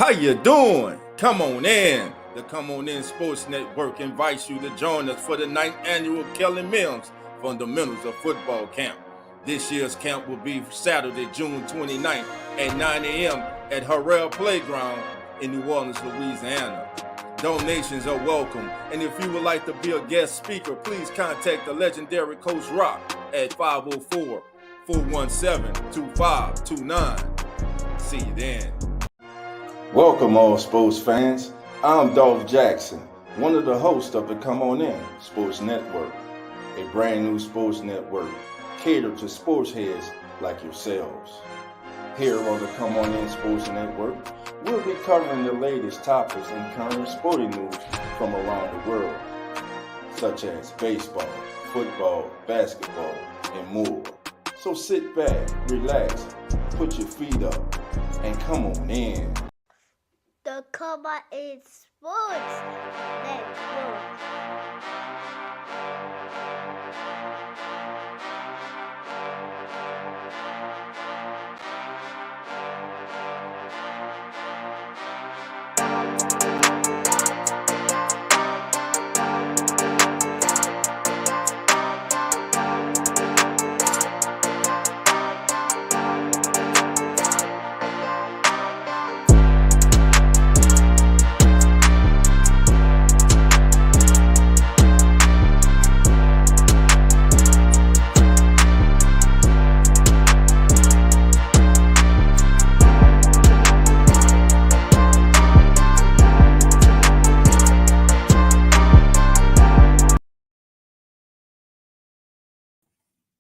How you doing? Come on in. The Come On In Sports Network invites you to join us for the 9th annual Kelly Mills Fundamentals of Football Camp. This year's camp will be Saturday, June 29th at 9 a.m. at Harrell Playground in New Orleans, Louisiana. Donations are welcome, and if you would like to be a guest speaker, please contact the legendary Coach Rock at 504-417-2529. See you then. Welcome all sports fans. I'm Dolph Jackson, one of the hosts of the Come On In Sports Network, a brand new sports network catered to sports heads like yourselves. Here on the Come On In Sports Network, we'll be covering the latest topics and current sporting news from around the world, such as baseball, football, basketball, and more. So sit back, relax, put your feet up, and come on in. The Come On In Sports Network.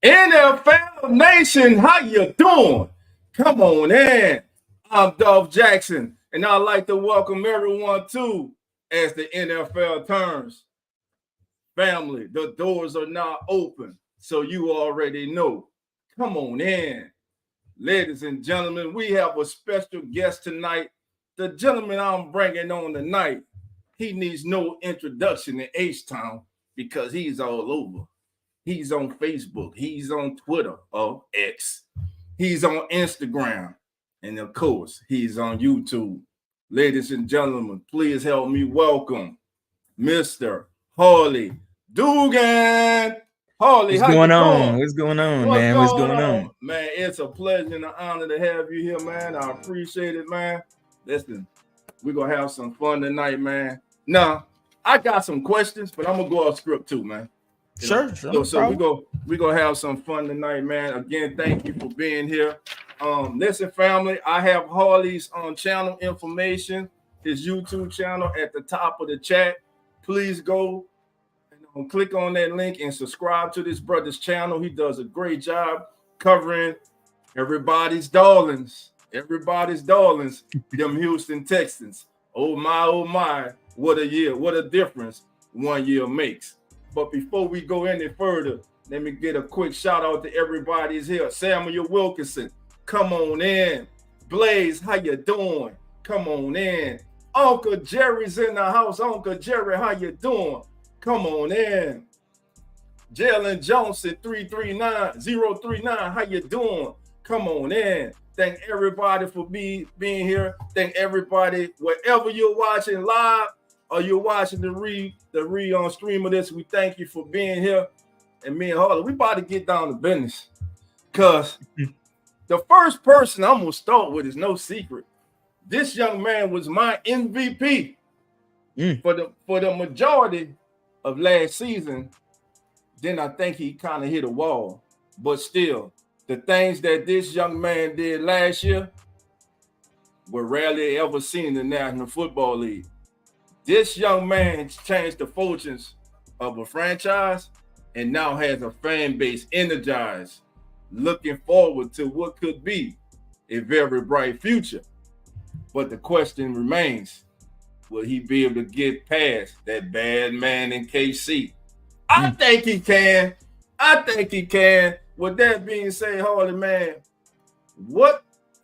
NFL Nation, how you doing? Come on in. I'm Dolph Jackson, And I'd like to welcome everyone too as the NFL turns. Family, the doors are now open, so you already know. Come on in. Ladies and gentlemen, we have a special guest tonight. The gentleman I'm bringing on tonight, he needs no introduction in H-Town because he's all over. He's on Facebook. He's on Twitter or X. He's on Instagram. And of course, he's on YouTube. Ladies and gentlemen, please help me welcome Mr. Harley Dugan. Harley, what's going on? What's going on, man? What's going on? Man, it's a pleasure and an honor to have you here, man. I appreciate it, man. Listen, we're going to have some fun tonight, man. Now, I got some questions, but I'm going to go off script too, man. Sure. So we're going to have some fun tonight, man. Again, thank you for being here. Listen, family, I have Harley's channel information, his YouTube channel at the top of the chat. Please go and click on that link and subscribe to this brother's channel. He does a great job covering everybody's darlings, them Houston Texans. Oh my, what a year, what a difference 1 year makes. But before we go any further, let me get a quick shout out to everybody's here. Samuel Wilkinson, come on in. Blaze, how you doing? Come on in. Uncle Jerry's in the house. Uncle Jerry, how you doing? Come on in. Jalen Johnson, 339-039, how you doing? Come on in. Thank everybody for being here. Thank everybody, wherever you're watching live or you're watching the re-on stream of this, we thank you for being here. And me and Harley, we about to get down to business. Because the first person I'm going to start with is no secret. This young man was my MVP for the majority of last season. Then I think he kind of hit a wall. But still, the things that this young man did last year were rarely ever seen in the National Football League. This young man changed the fortunes of a franchise and now has a fan base energized, looking forward to what could be a very bright future. But the question remains, will he be able to get past that bad man in KC? I think he can. With that being said, Harley, man,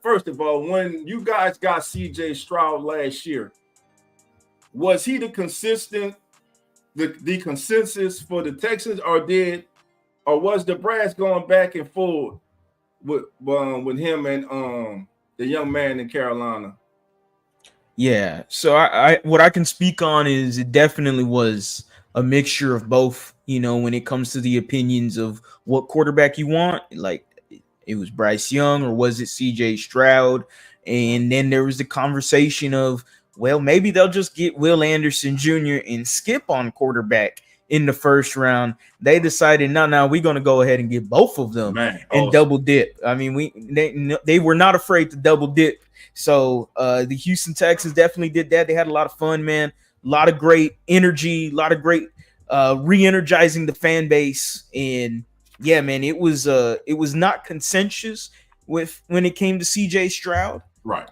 first of all, when you guys got CJ Stroud last year, was he the consensus for the Texans, or was the brass going back and forth with him and the young man in Carolina? Yeah, so I what I can speak on is it definitely was a mixture of both. You know, when it comes to the opinions of what quarterback you want, like it was Bryce Young or was it CJ Stroud? And then there was the conversation of, well, maybe they'll just get Will Anderson Jr. and skip on quarterback in the first round. They decided, no, we're going to go ahead and get both of them and double dip. I mean, they were not afraid to double dip. So the Houston Texans definitely did that. They had a lot of fun, man. A lot of great energy, a lot of great re-energizing the fan base. And yeah, man, it was not consensus when it came to CJ Stroud. Right.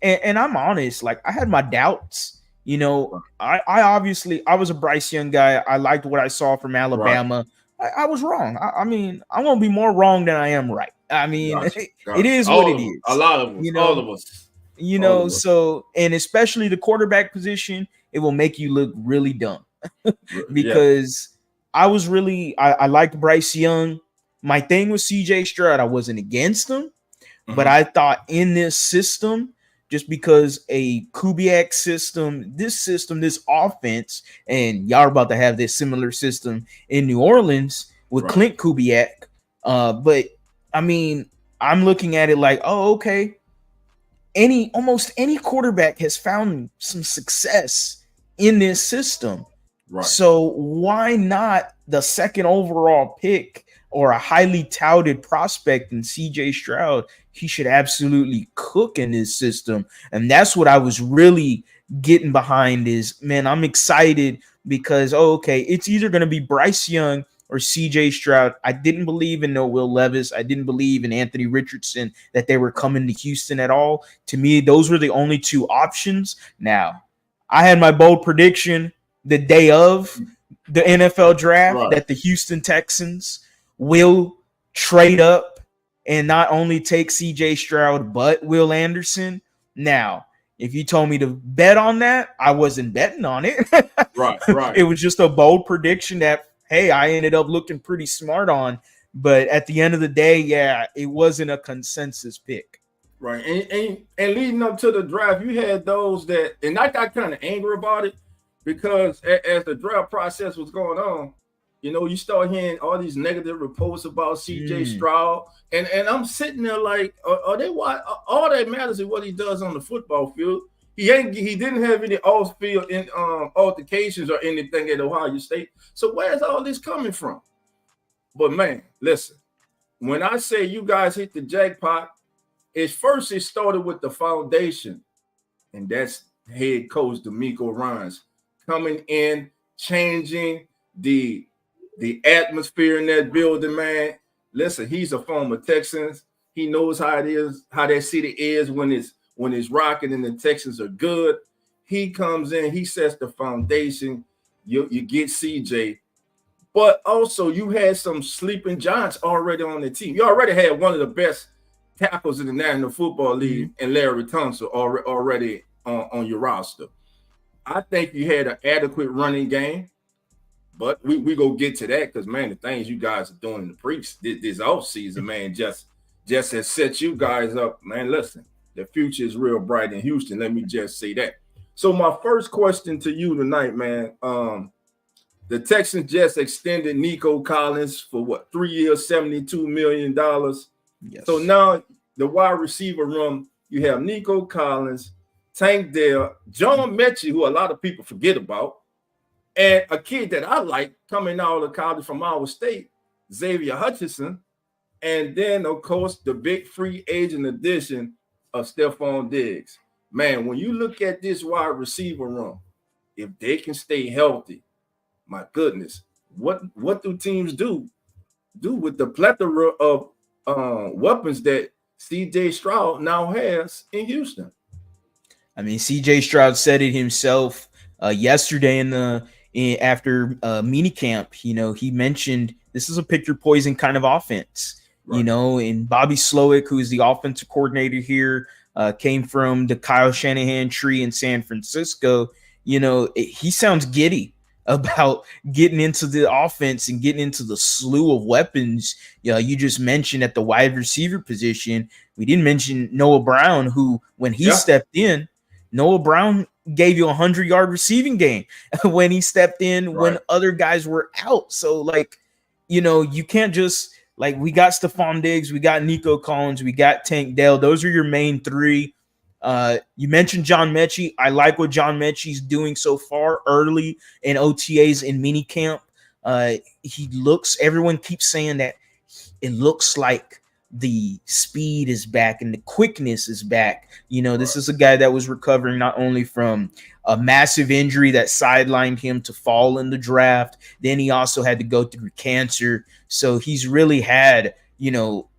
And I'm honest, like I had my doubts. You know, I was a Bryce Young guy. I liked what I saw from Alabama. Right. I was wrong. I mean, I'm gonna be more wrong than I am right. I mean, gotcha. It is what it is. A lot of us, you know, all of us. You know, so and especially the quarterback position, it will make you look really dumb because I liked Bryce Young. My thing with CJ Stroud, I wasn't against him, but I thought in this system, just because a Kubiak system, this offense, and y'all are about to have this similar system in New Orleans with Clint Kubiak. But I mean, I'm looking at it like, oh, okay. Almost any quarterback has found some success in this system. Right. So why not the second overall pick or a highly touted prospect in CJ Stroud? He should absolutely cook in this system. And that's what I was really getting behind is, man, I'm excited because, okay, it's either going to be Bryce Young or CJ Stroud. I didn't believe in no Will Levis. I didn't believe in Anthony Richardson, that they were coming to Houston at all. To me, those were the only two options. Now, I had my bold prediction the day of the NFL draft that the Houston Texans will trade up and not only take CJ Stroud, but Will Anderson. Now, if you told me to bet on that, I wasn't betting on it. Right. It was just a bold prediction that, hey, I ended up looking pretty smart on. But at the end of the day, yeah, it wasn't a consensus pick. Right. And leading up to the draft, you had those that, and I got kind of angry about it because as the draft process was going on, you start hearing all these negative reports about CJ Stroud. And I'm sitting there like, are they what? All that matters is what he does on the football field. He didn't have any off-field altercations or anything at Ohio State. So where's all this coming from? But man, listen, when I say you guys hit the jackpot, it started with the foundation, and that's head coach DeMeco Ryans coming in, changing the atmosphere in that building, man. Listen, he's a former Texan. He knows how it is, how that city is when it's rocking and the Texans are good. He comes in, he sets the foundation. You get CJ, but also you had some sleeping giants already on the team. You already had one of the best tackles in the National Football League and Larry Tunsil already on your roster. I think you had an adequate running game. But we go get to that because, man, the things you guys are doing in the this offseason, man, just has set you guys up. Man, listen, the future is real bright in Houston. Let me just say that. So my first question to you tonight, man, the Texans just extended Nico Collins for 3 years, $72 million. Yes. So now the wide receiver room, you have Nico Collins, Tank Dell, John Mechie, who a lot of people forget about, and a kid that I like coming out of college from Iowa State, Xavier Hutchinson. And then, of course, the big free agent addition of Stephon Diggs. Man, when you look at this wide receiver room, if they can stay healthy, my goodness, what do teams do with the plethora of weapons that CJ Stroud now has in Houston? I mean, CJ Stroud said it himself yesterday after minicamp. He mentioned this is a pick your poison kind of offense. Right. And Bobby Slowick, who is the offensive coordinator here, came from the Kyle Shanahan tree in San Francisco. He sounds giddy about getting into the offense and getting into the slew of weapons. You just mentioned at the wide receiver position. We didn't mention Noah Brown, who when he stepped in, Noah Brown gave you 100-yard receiving game when he stepped in when other guys were out. So, you can't just we got Stephon Diggs, we got Nico Collins, we got Tank Dell. Those are your main three. You mentioned John Mechie. I like what John Mechie's doing so far early in OTAs in minicamp. Everyone keeps saying that it looks like the speed is back and the quickness is back. This is a guy that was recovering not only from a massive injury that sidelined him to fall in the draft, then he also had to go through cancer. So he's really had,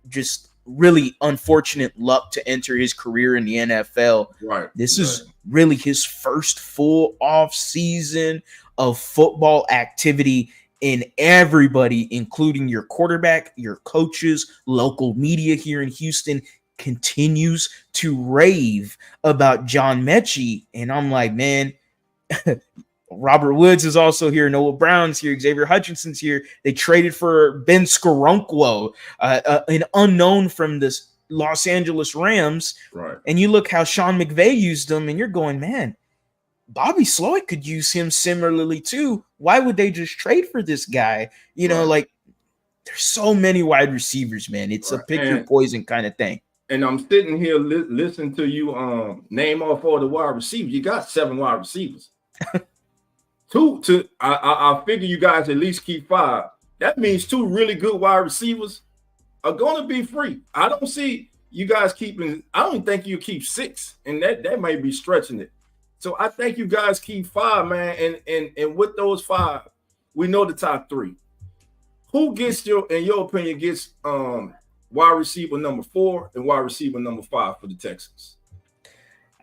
just really unfortunate luck to enter his career in the NFL. Right. This is really his first full off season of football activity. And everybody, including your quarterback, your coaches, local media here in Houston, continues to rave about John Mechie. And I'm like, man, Robert Woods is also here. Noah Brown's here. Xavier Hutchinson's here. They traded for Ben Skoronquo, an unknown from the Los Angeles Rams. Right. And you look how Sean McVay used them, and you're going, man, Bobby Slowick could use him similarly too. Why would they just trade for this guy? There's so many wide receivers, man. It's a pick your poison kind of thing. And I'm sitting here listening to you name off all the wide receivers. You got 7 wide receivers. I figure you guys at least keep 5. That means 2 really good wide receivers are going to be free. I don't see you guys keeping. I don't think you keep 6, and that might be stretching it. So I think you guys keep 5, man. And with those 5, we know the top 3. Who gets in your opinion, gets wide receiver number 4 and wide receiver number 5 for the Texans?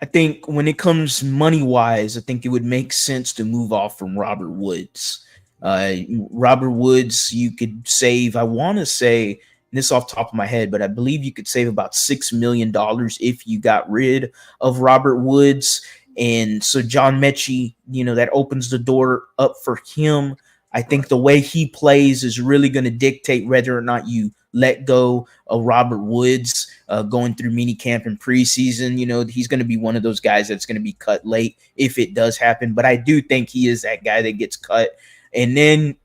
I think when it comes money wise, I think it would make sense to move off from Robert Woods. Robert Woods, you could save, I want to say this off the top of my head, but I believe you could save about $6 million if you got rid of Robert Woods. And so John Mechie, that opens the door up for him. I think the way he plays is really going to dictate whether or not you let go of Robert Woods going through minicamp and preseason. He's going to be one of those guys that's going to be cut late if it does happen. But I do think he is that guy that gets cut. And then,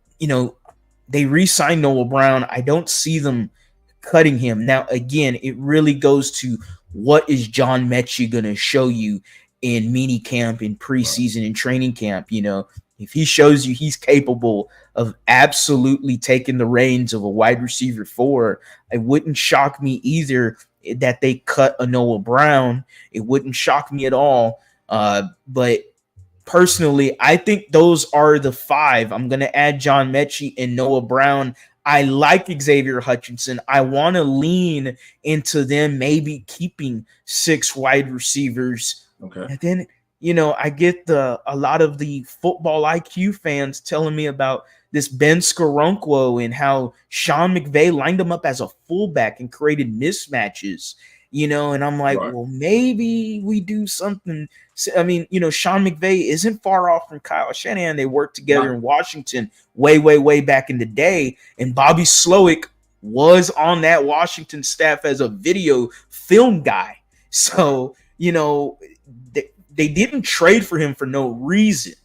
they re-signed Noah Brown. I don't see them cutting him. Now, again, it really goes to what is John Mechie going to show you in minicamp, in preseason, in training camp. If he shows you he's capable of absolutely taking the reins of a wide receiver 4, it wouldn't shock me either that they cut a Noah Brown. It wouldn't shock me at all. But personally, I think those are the 5. I'm going to add John Mechie and Noah Brown. I like Xavier Hutchinson. I want to lean into them maybe keeping 6 wide receivers. Okay. And then I get a lot of the football IQ fans telling me about this Ben Skaronquo and how Sean McVay lined him up as a fullback and created mismatches, and I'm like, right. Well, maybe we do something. I mean, Sean McVay isn't far off from Kyle Shanahan. They worked together in Washington way, way, way back in the day. And Bobby Slowick was on that Washington staff as a video film guy. So, they didn't trade for him for no reason,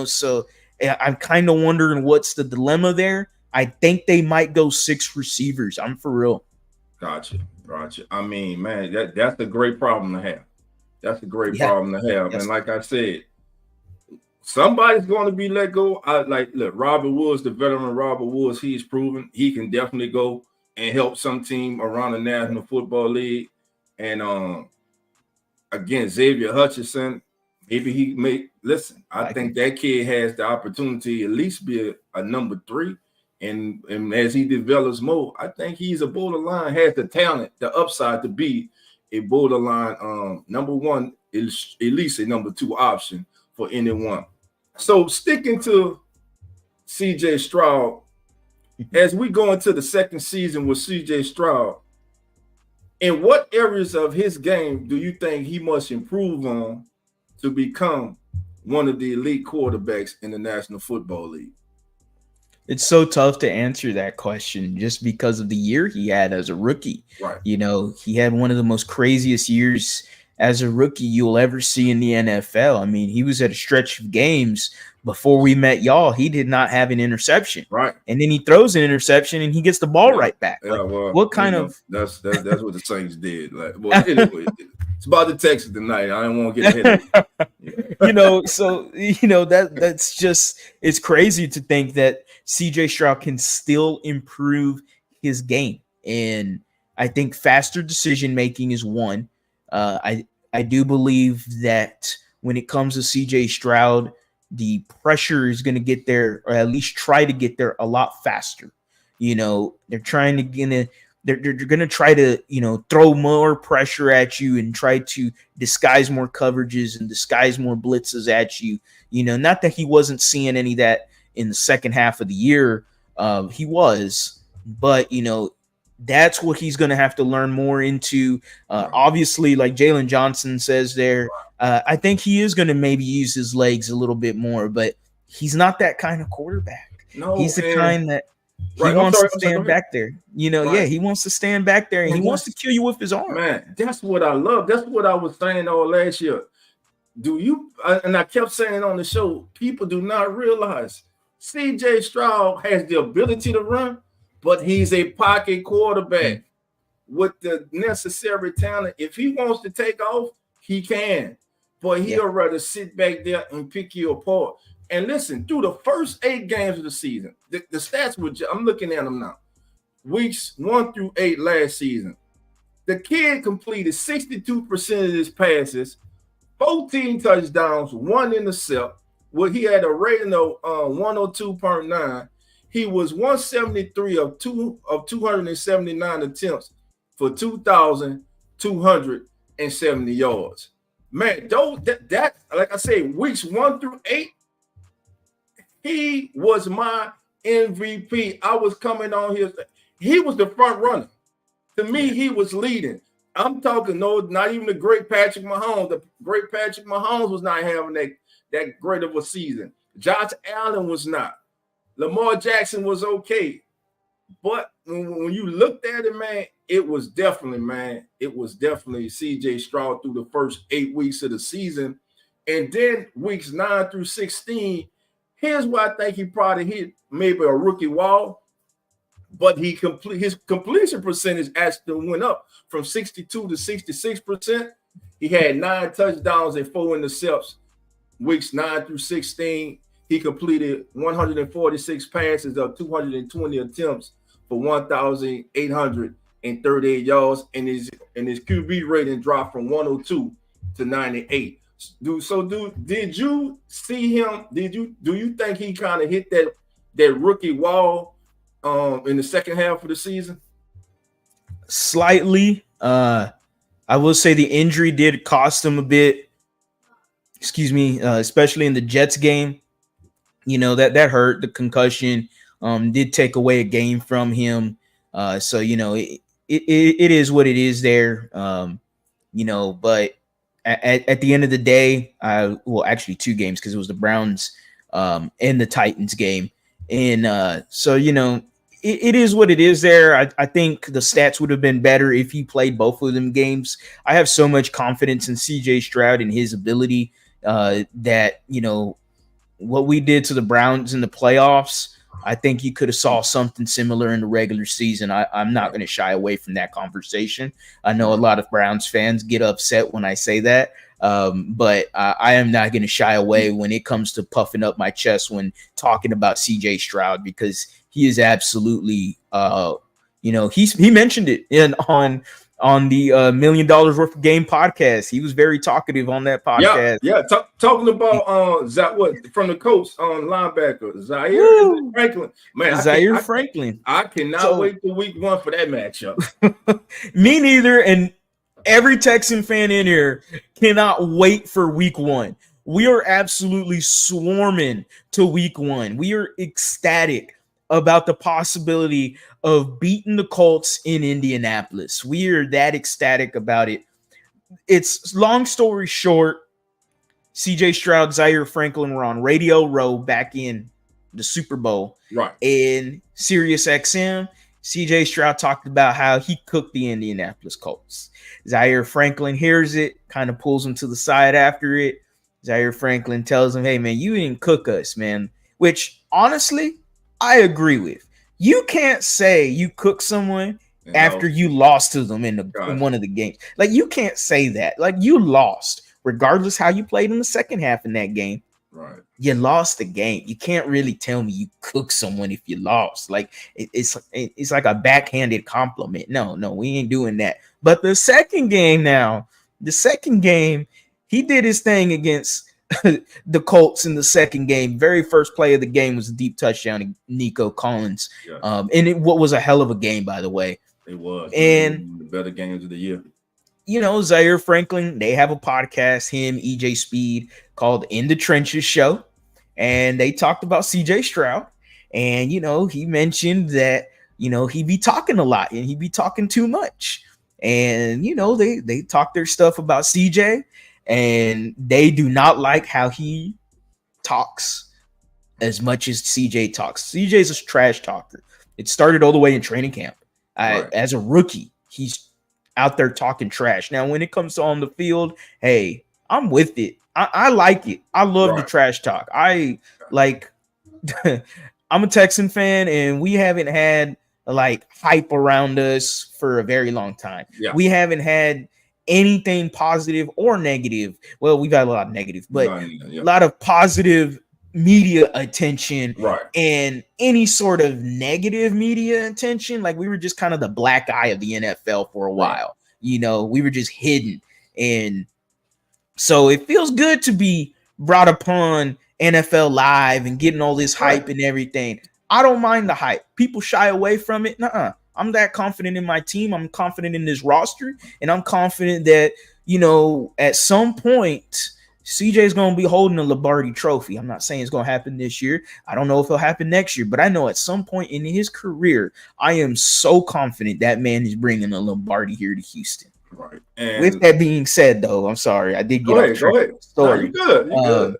so I'm kind of wondering what's the dilemma there. I think they might go 6 receivers. I'm for real. Gotcha. I mean, man, that's a great problem to have. That's a great problem to have. Yes. And like I said, somebody's going to be let go. Look, Robert Woods, the veteran Robert Woods, he's proven he can definitely go and help some team around the National Football League. And again, Xavier Hutchinson, maybe he may listen. I think that kid has the opportunity at least be a number 3. And as he develops more, I think he's a borderline, has the talent, the upside to be a borderline number 1, at least a number 2 option for anyone. So sticking to CJ Stroud, as we go into the second season with CJ Stroud, in what areas of his game do you think he must improve on to become one of the elite quarterbacks in the National Football League? It's so tough to answer that question just because of the year he had as a rookie. Right. He had one of the most craziest years as a rookie you'll ever see in the NFL. I mean, he was at a stretch of games before we met y'all. He did not have an interception. Right. And then he throws an interception and he gets the ball right back. Yeah, well, what kind of that's what the Saints did. Anyway, it's about the Texans tonight. I don't want to get ahead of it. That's just, it's crazy to think that CJ Stroud can still improve his game. And I think faster decision making is one. I do believe that when it comes to CJ Stroud, the pressure is going to get there, or at least try to get there a lot faster. They're trying to they're going to try to, throw more pressure at you and try to disguise more coverages and disguise more blitzes at you. Not that he wasn't seeing any of that in the second half of the year. He was, but, that's what he's going to have to learn more into. Obviously, like Jalen Johnson says there, I think he is going to maybe use his legs a little bit more, but he's not that kind of quarterback. No, he's the kind that he wants to stand back there. He wants to stand back there and he wants to kill you with his arm. Man, that's what I love. That's what I was saying all last year. And I kept saying on the show, people do not realize CJ Stroud has the ability to run, but he's a pocket quarterback with the necessary talent. If he wants to take off, he can. But he'll rather sit back there and pick you apart. And listen, through the first 8 games of the season, the stats I'm looking at them now. Weeks 1 through 8 last season, the kid completed 62% of his passes, 14 touchdowns, 1 intercept. He had a rating of 102.9. he was 173 of 279 attempts for 2,270 yards. Man, that like I say, weeks 1 through 8, he was my MVP. I was coming on here. He was the front runner. To me, he was leading. I'm talking, not even the great Patrick Mahomes. The great Patrick Mahomes was not having that great of a season. Josh Allen was not. Lamar Jackson was okay. But when you looked at it, man, it was definitely C.J. Stroud through the first 8 weeks of the season. And then weeks 9 through 16, here's where I think he probably hit maybe a rookie wall. But his completion percentage actually went up from 62 to 66%. He had 9 touchdowns and 4 interceptions. Weeks 9 through 16, he completed 146 passes of 220 attempts for 1,838 yards, and his QB rating dropped from 102 to 98. Did you see him? Do you think he kind of hit that rookie wall in the second half of the season? Slightly. I will say the injury did cost him a bit. Especially in the Jets game. That hurt. The concussion did take away a game from him. So it is what it is there. But at the end of the day, actually 2 games, because it was the Browns and the Titans game. And so it is what it is there. I think the stats would have been better if he played both of them games. I have so much confidence in CJ Stroud and his ability that, what we did to the Browns in the playoffs, I think you could have saw something similar in the regular season. I'm not going to shy away from that conversation. I know a lot of Browns fans get upset when I say that, but I am not going to shy away when it comes to puffing up my chest when talking about CJ Stroud, because he is absolutely, he mentioned it on the $1 Million Worth of Game podcast. He was very talkative on that podcast. Yeah. Talking about from the coach on linebacker Zaire Franklin. Man, Zaire Franklin. I cannot wait till week 1 for that matchup. Me neither. And every Texan fan in here cannot wait for week 1. We are absolutely swarming to week 1. We are ecstatic about the possibility of beating the Colts in Indianapolis. We are that ecstatic about it. It's long story short, CJ Stroud, Zaire Franklin were on Radio Row back in the Super Bowl. Right. And Sirius XM, CJ Stroud talked about how he cooked the Indianapolis Colts. Zaire Franklin hears it, kind of pulls him to the side after it. Zaire Franklin tells him, hey, man, you didn't cook us, man. Which, honestly, I agree with. You can't say you cook someone after you lost to them in one of the games. Like, you can't say that. Like, you lost, regardless how you played in the second half in that game. Right. You lost the game. You can't really tell me you cook someone if you lost. Like, it's like a backhanded compliment. No, we ain't doing that. But the second game, he did his thing against the Colts in the second game. Very first play of the game was a deep touchdown to Nico Collins. Yeah. What was a hell of a game, by the way. It was. And the better games of the year. Zaire Franklin, they have a podcast, him, EJ Speed, called In the Trenches Show. And they talked about CJ Stroud. And, he mentioned that, he'd be talking a lot and he'd be talking too much. And, they talk their stuff about CJ. And they do not like how he talks as much as CJ talks. CJ's a trash talker. It started all the way in training camp. Right. As a rookie, he's out there talking trash. Now, when it comes to on the field, hey, I'm with it. I like it. I love the trash talk. I'm a Texan fan, and we haven't had hype around us for a very long time. Yeah. We haven't had anything positive or negative. Well, we've had a lot of negative, but a lot of positive media attention, and any sort of negative media attention. Like, we were just kind of the black eye of the NFL for a while. We were just hidden. And so it feels good to be brought upon NFL Live and getting all this hype and everything. I don't mind the hype. People shy away from it. Nuh-uh. I'm that confident in my team. I'm confident in this roster, and I'm confident that, at some point, CJ is going to be holding a Lombardi trophy. I'm not saying it's going to happen this year. I don't know if it'll happen next year, but I know at some point in his career, I am so confident that man is bringing a Lombardi here to Houston. Right. And with that being said, though, I'm sorry. I did get off track. Go ahead. Story. No, you good. You good.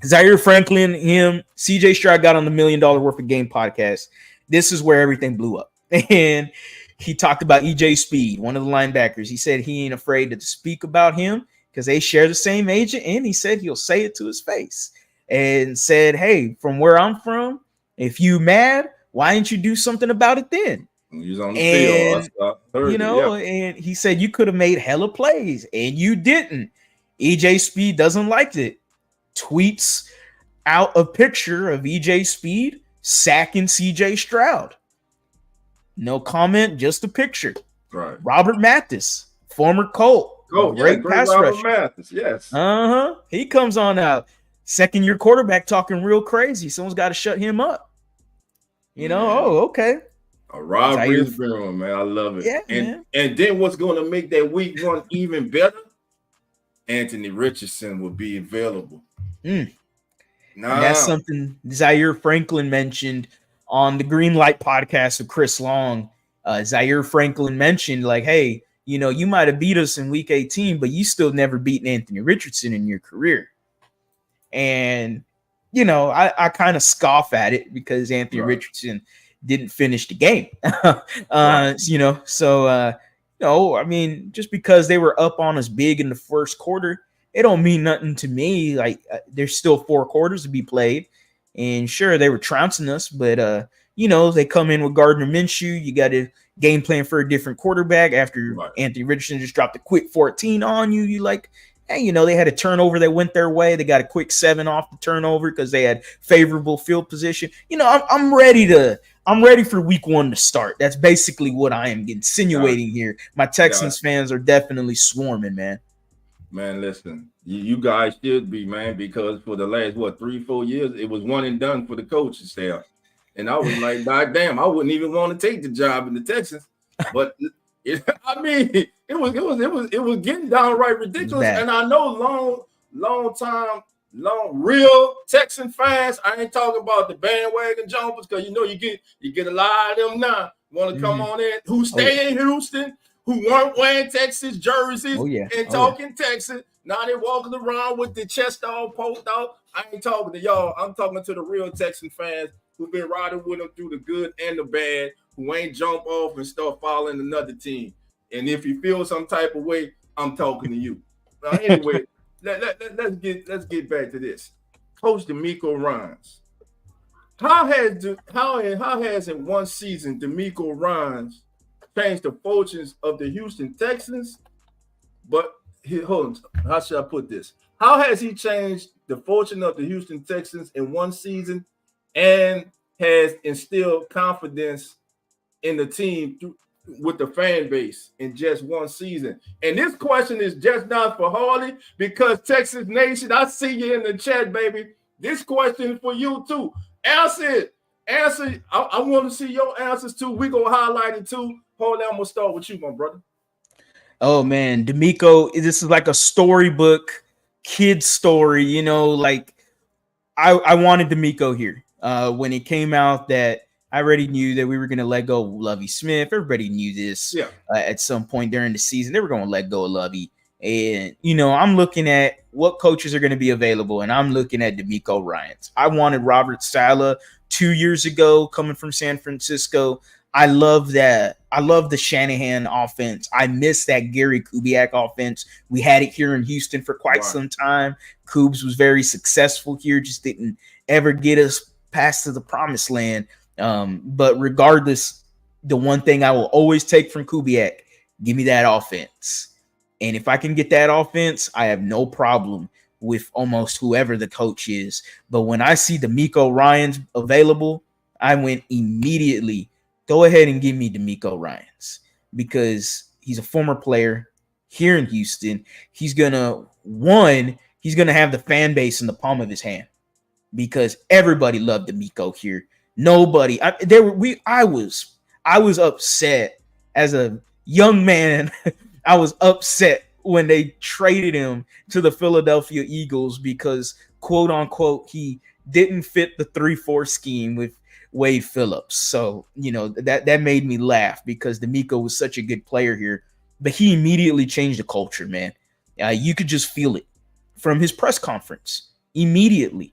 Zaire Franklin, him, CJ Stroud got on the $1 Million Worth of Game podcast. This is where everything blew up. And he talked about EJ Speed, one of the linebackers. He said he ain't afraid to speak about him because they share the same agent. And he said he'll say it to his face. And said, hey, from where I'm from, if you mad, why didn't you do something about it then? He's on the field. And he said you could have made hella plays and you didn't. EJ Speed doesn't like it. Tweets out a picture of EJ Speed sacking CJ Stroud. No comment, just a picture. Right. Robert Mathis, former Colt. Great pass rusher. Mathis, yes. He comes on out. Second-year quarterback talking real crazy. Someone's got to shut him up. Okay. A robbery room, man. I love it. Yeah, and then what's going to make that week one even better? Anthony Richardson will be available. That's something Zaire Franklin mentioned on the Green Light podcast of Chris Long. Zaire Franklin mentioned, like, hey, you might have beat us in week 18, but you still never beaten Anthony Richardson in your career. And, I kind of scoff at it because Anthony Richardson didn't finish the game. I mean, just because they were up on us big in the first quarter, it don't mean nothing to me. Like, there's still 4 quarters to be played. And sure, they were trouncing us, but, they come in with Gardner Minshew. You got to game plan for a different quarterback after Anthony Richardson just dropped a quick 14 on you. You like, hey, they had a turnover that went their way. They got a quick 7 off the turnover because they had favorable field position. I'm ready for week 1 to start. That's basically what I am insinuating here. My Texans fans are definitely swarming, man. Man, listen, you guys should be, man, because for the last, 3-4 years, it was one and done for the coaching staff. And I was like, God damn, I wouldn't even want to take the job in the Texans. But it was getting downright ridiculous. And I know real Texan fans, I ain't talking about the bandwagon jumpers, because you get a lot of them now want to come on in who stay in Houston, who weren't wearing Texas jerseys and talking Texas. Now they walking around with the chest all poked out. I ain't talking to y'all. I'm talking to the real Texan fans who've been riding with them through the good and the bad, who ain't jump off and start following another team. And if you feel some type of way, I'm talking to you. Now, anyway, let's get back to this. Coach DeMeco Ryans. How has in one season DeMeco Ryans changed the fortunes of the Houston Texans? But hold on, how should I put this? How has he changed the fortune of the Houston Texans in one season and has instilled confidence in the team with the fan base in just one season? And this question is just not for Harley, because Texas Nation, I see you in the chat, baby. This question is for you too. Answer it. I want to see your answers too. We're going to highlight it too. Harley, I'm going to start with you, my brother. Oh, man, DeMeco, this is like a storybook kid story, like I wanted DeMeco here. When it came out that I already knew that we were going to let go of Lovie Smith. Everybody knew this at some point during the season. They were going to let go of Lovie. And, I'm looking at what coaches are going to be available, and I'm looking at DeMeco Ryans. I wanted Robert Saleh 2 years ago coming from San Francisco. I love that. I love the Shanahan offense. I miss that Gary Kubiak offense. We had it here in Houston for quite some time. Kubes was very successful here, just didn't ever get us past to the promised land. But regardless, the one thing I will always take from Kubiak, give me that offense. And if I can get that offense, I have no problem with almost whoever the coach is. But when I see DeMeco Ryans available, I went immediately, go ahead and give me DeMeco Ryans, because he's a former player here in Houston. He's going to have the fan base in the palm of his hand, because everybody loved DeMeco here. Nobody. I was upset as a young man. I was upset when they traded him to the Philadelphia Eagles because, quote unquote, he didn't fit the 3-4 scheme with Wade Phillips. So, that made me laugh because D'Amico was such a good player here, but he immediately changed the culture, man. You could just feel it from his press conference immediately.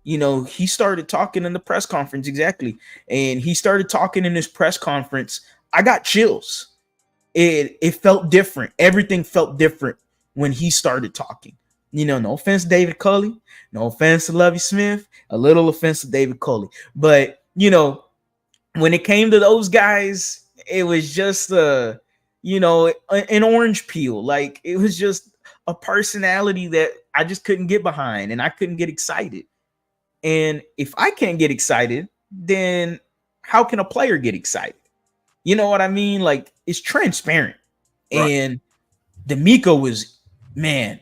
He started talking in the press conference, exactly. And he started talking in his press conference. I got chills. It felt different. Everything felt different when he started talking. No offense to David Culley, no offense to Lovie Smith, a little offense to David Culley. But, when it came to those guys, it was just, an orange peel. Like, it was just a personality that I just couldn't get behind and I couldn't get excited. And if I can't get excited, then how can a player get excited? You know what I mean? Like, it's transparent. Right. And D'Amico was, man,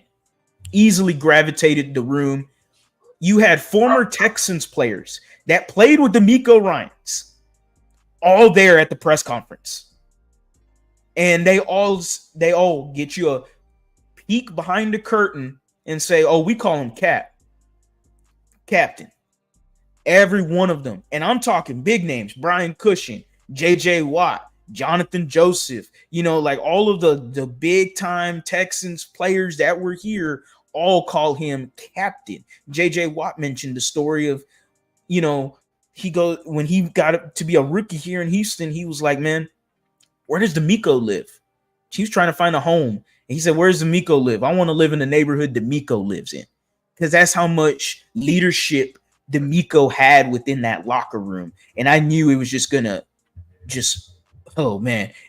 easily gravitated the room. You had former Texans players that played with D'Amico Ryans all there at the press conference. And they all get you a peek behind the curtain and say, oh, we call him Captain. Every one of them. And I'm talking big names: Brian Cushing, J.J. Watt, Jonathan Joseph, like all of the big time Texans players that were here all call him Captain. J.J. Watt mentioned the story of, when he got to be a rookie here in Houston, he was like, man, where does D'Amico live? He was trying to find a home. And he said, where's D'Amico live? I want to live in the neighborhood D'Amico lives in. Because that's how much leadership D'Amico had within that locker room. And I knew it was just going to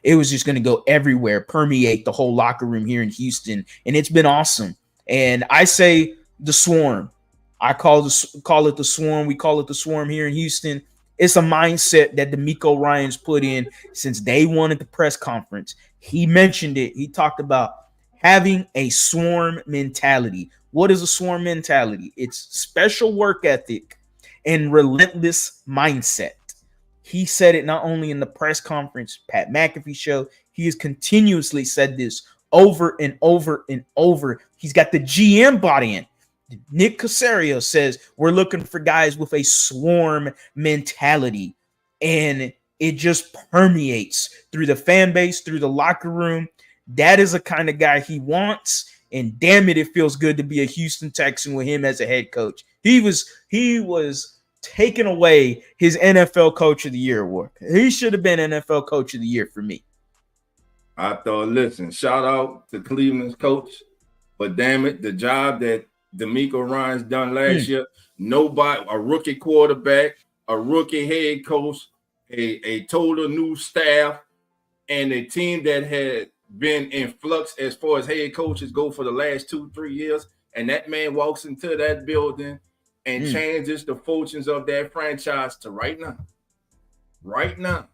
it was just going to go everywhere, permeate the whole locker room here in Houston. And it's been awesome. And I say the Swarm. I call it the Swarm. We call it the Swarm here in Houston. It's a mindset that D'Amico Ryans put in since day one at the press conference. He mentioned it. He talked about having a swarm mentality. What is a swarm mentality? It's special work ethic and relentless mindset. He said it not only in the press conference, Pat McAfee show. He has continuously said this over and over and over. He's got the GM bought in. Nick Caserio says we're looking for guys with a swarm mentality, and it just permeates through the fan base, through the locker room. That is the kind of guy he wants, and damn it, it feels good to be a Houston Texan with him as a head coach. He was taking away his NFL Coach of the Year award. He should have been NFL Coach of the Year for me. I thought, listen, shout out to Cleveland's coach, but damn it, the job that D'Amico Ryans done last year, nobody, a rookie quarterback, a rookie head coach, a total new staff, and a team that had been in flux as far as head coaches go for the last 2-3 years, and that man walks into that building and changes the fortunes of that franchise to right now,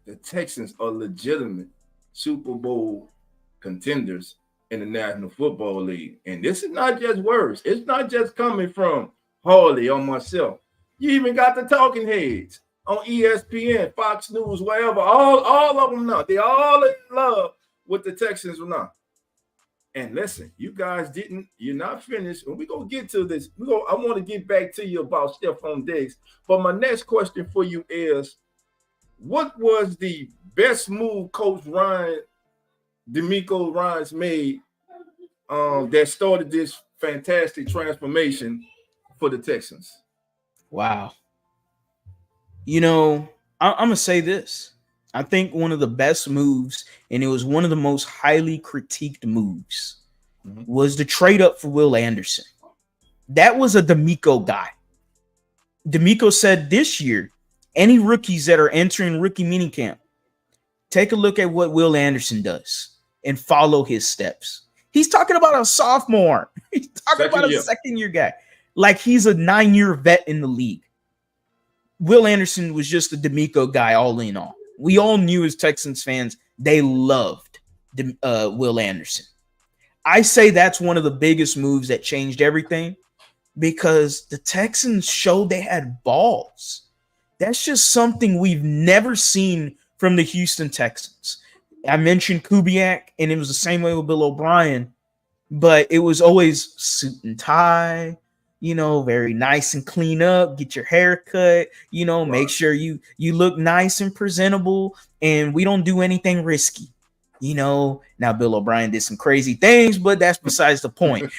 the Texans are legitimate Super Bowl contenders in the National Football League. And this is not just words. It's not just coming from Harley or myself. You even got the talking heads on ESPN, Fox News, wherever. All of them now. They're all in love with the Texans now. And listen, you guys you're not finished. And we're going to get to this. I want to get back to you about Stefon Diggs. But my next question for you is, what was the best move Coach D'Amico Ryans made that started this fantastic transformation for the Texans? Wow. I'm going to say this. I think one of the best moves, and it was one of the most highly critiqued moves, was the trade up for Will Anderson. That was a D'Amico guy. D'Amico said this year, any rookies that are entering rookie minicamp, take a look at what Will Anderson does and follow his steps. He's talking about a sophomore. He's talking about a second-year guy. Like he's a 9-year vet in the league. Will Anderson was just a D'Amico guy all in all. We all knew as Texans fans, they loved Will Anderson. I say that's one of the biggest moves that changed everything because the Texans showed they had balls. That's just something we've never seen from the Houston Texans. I mentioned Kubiak, and it was the same way with Bill O'Brien, but it was always suit and tie, very nice and clean up, get your hair cut, make sure you look nice and presentable, and we don't do anything risky. Now Bill O'Brien did some crazy things, but that's besides the point.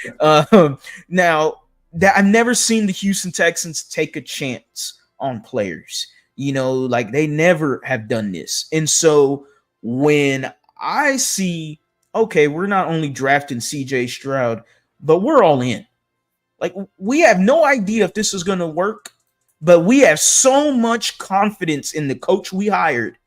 Now that I've never seen the Houston Texans take a chance on players, like they never have done this. And so when I see, okay, we're not only drafting CJ Stroud, but we're all in. Like, we have no idea if this is going to work, but we have so much confidence in the coach we hired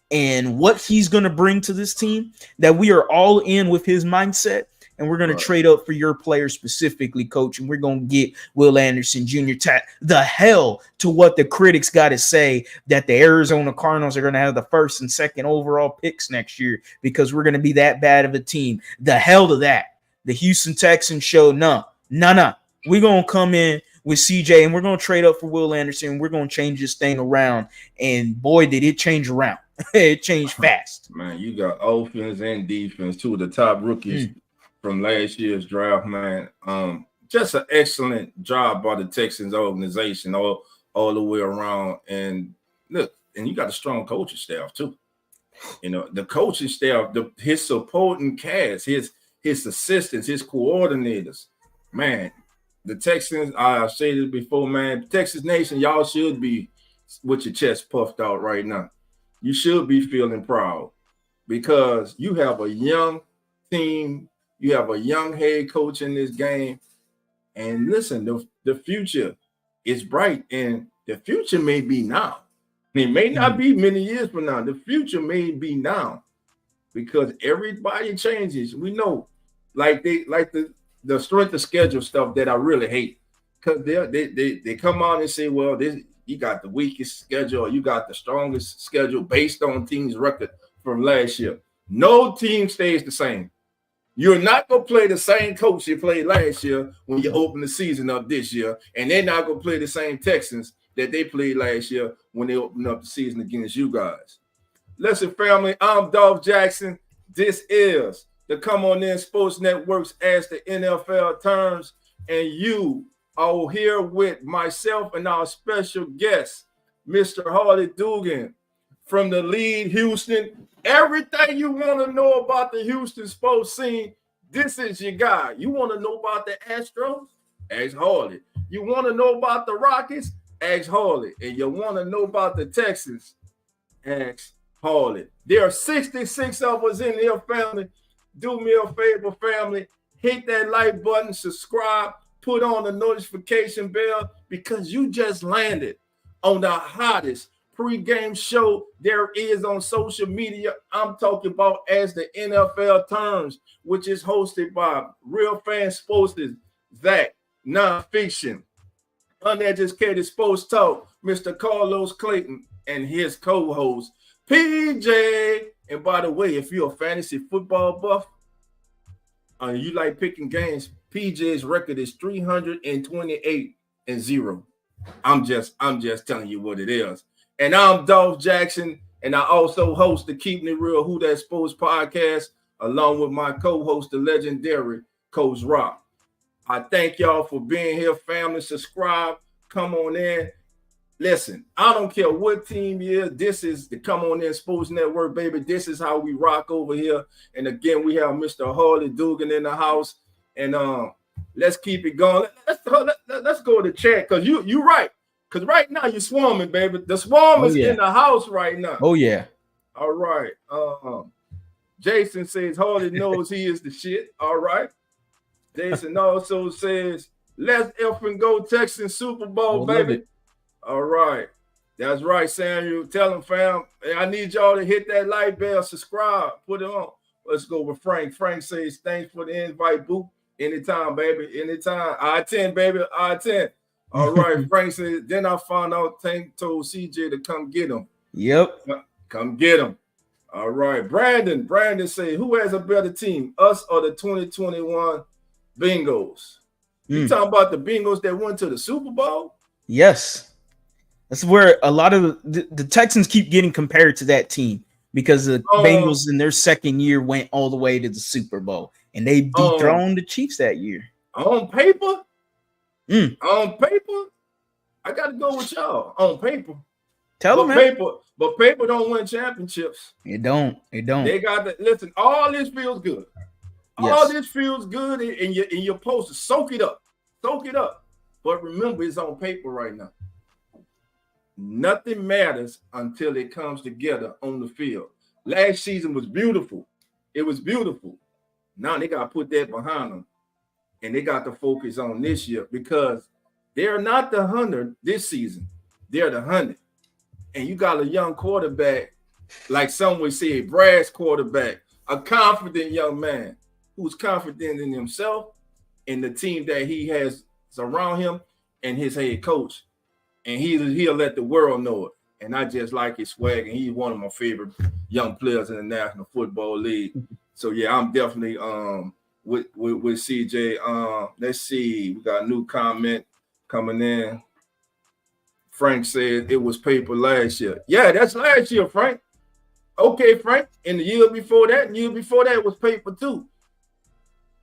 and what he's going to bring to this team that we are all in with his mindset. And we're going to trade up for your player specifically, coach. And we're going to get Will Anderson Jr. The hell to what the critics got to say that the Arizona Cardinals are going to have the first and second overall picks next year because we're going to be that bad of a team. The hell to that. The Houston Texans showed no. We're going to come in with CJ and we're going to trade up for Will Anderson. And we're going to change this thing around. And boy, did it change around. It changed fast. Man, you got offense and defense, two of the top rookies from last year's draft, man. Just an excellent job by the Texans organization all the way around. And look, and you got a strong coaching staff too. The coaching staff, his supporting cast, his assistants, his coordinators, man. The Texans, I've said it before, man. Texas Nation, y'all should be with your chest puffed out right now. You should be feeling proud because you have a young team. You have a young head coach in this game. And listen, the future is bright, and the future may be now. It may not be many years from now. The future may be now because everybody changes. We know, like the strength of schedule stuff that I really hate because they come out and say, well, you got the weakest schedule, or you got the strongest schedule based on team's record from last year. No team stays the same. You're not going to play the same coach you played last year when you open the season up this year, and they're not going to play the same Texans that they played last year when they opened up the season against you guys. Listen, family, I'm Dolph Jackson. This is the Come On In Sports Networks as the NFL turns, and you are here with myself and our special guest, Mr. Harley Dugan from the Lead Houston. Everything you want to know about the Houston sports scene, this is your guy. You want to know about the Astros? Ask Harley. You want to know about the Rockets? Ask Harley. And you want to know about the Texans? Ask Harley. There are 66 of us in here, family. Do me a favor, family. Hit that like button, subscribe, put on the notification bell because you just landed on the hottest pregame show there is on social media. I'm talking about As the NFL Turns, which is hosted by Real Fan Sports, Zach, Nonfiction, Uneducated Sports Talk, Mr. Carlos Clayton, and his co-host, PJ. And by the way, if you're a fantasy football buff, and you like picking games, PJ's record is 328-0. I'm just telling you what it is. And I'm Dolph Jackson, and I also host the Keeping It Real Who That Sports podcast, along with my co-host, the legendary Coach Rock. I thank y'all for being here, family. Subscribe, come on in. Listen, I don't care what team you is. This is the Come On In Sports Network, baby. This is how we rock over here. And again, we have Mr. Harley Dugan in the house. And let's keep it going. Let's go to chat because you're right. Because right now you're swarming, baby. The swarm is in the house right now. Oh, yeah. All right. Jason says Harley knows he is the shit. All right. Jason also says, let's effing go Texans Super Bowl, baby. All right. That's right, Samuel. Tell him, fam. Hey, I need y'all to hit that like bell, subscribe, put it on. Let's go with Frank. Frank says, thanks for the invite, boo. Anytime, baby. Anytime. I-10, baby. I-10. All right, Frank said, then I found out Tank told CJ to come get him. Yep. Come get him. All right. Brandon said, who has a better team, us or the 2021 Bengals? You talking about the Bengals that went to the Super Bowl? Yes. That's where a lot of the Texans keep getting compared to that team because the Bengals in their second year went all the way to the Super Bowl and they dethroned the Chiefs that year. On paper, I got to go with y'all on paper. Tell them, but paper don't win championships. It don't. They got to listen. All this feels good. Yes. All this feels good, and you're supposed to soak it up. But remember, it's on paper right now. Nothing matters until it comes together on the field. Last season was beautiful. It was beautiful. Now they got to put that behind them, and they got to focus on this year because they're not the 100 this season. They're the 100. And you got a young quarterback, like some would say, a brass quarterback, a confident young man who's confident in himself and the team that he has around him and his head coach. And he'll let the world know it. And I just like his swag, and he's one of my favorite young players in the National Football League. So yeah, I'm definitely with CJ. Let's see, we got a new comment coming in. Frank said it was paper last year. Yeah, that's last year, Frank. Okay, Frank. And the year before that, it was paper too.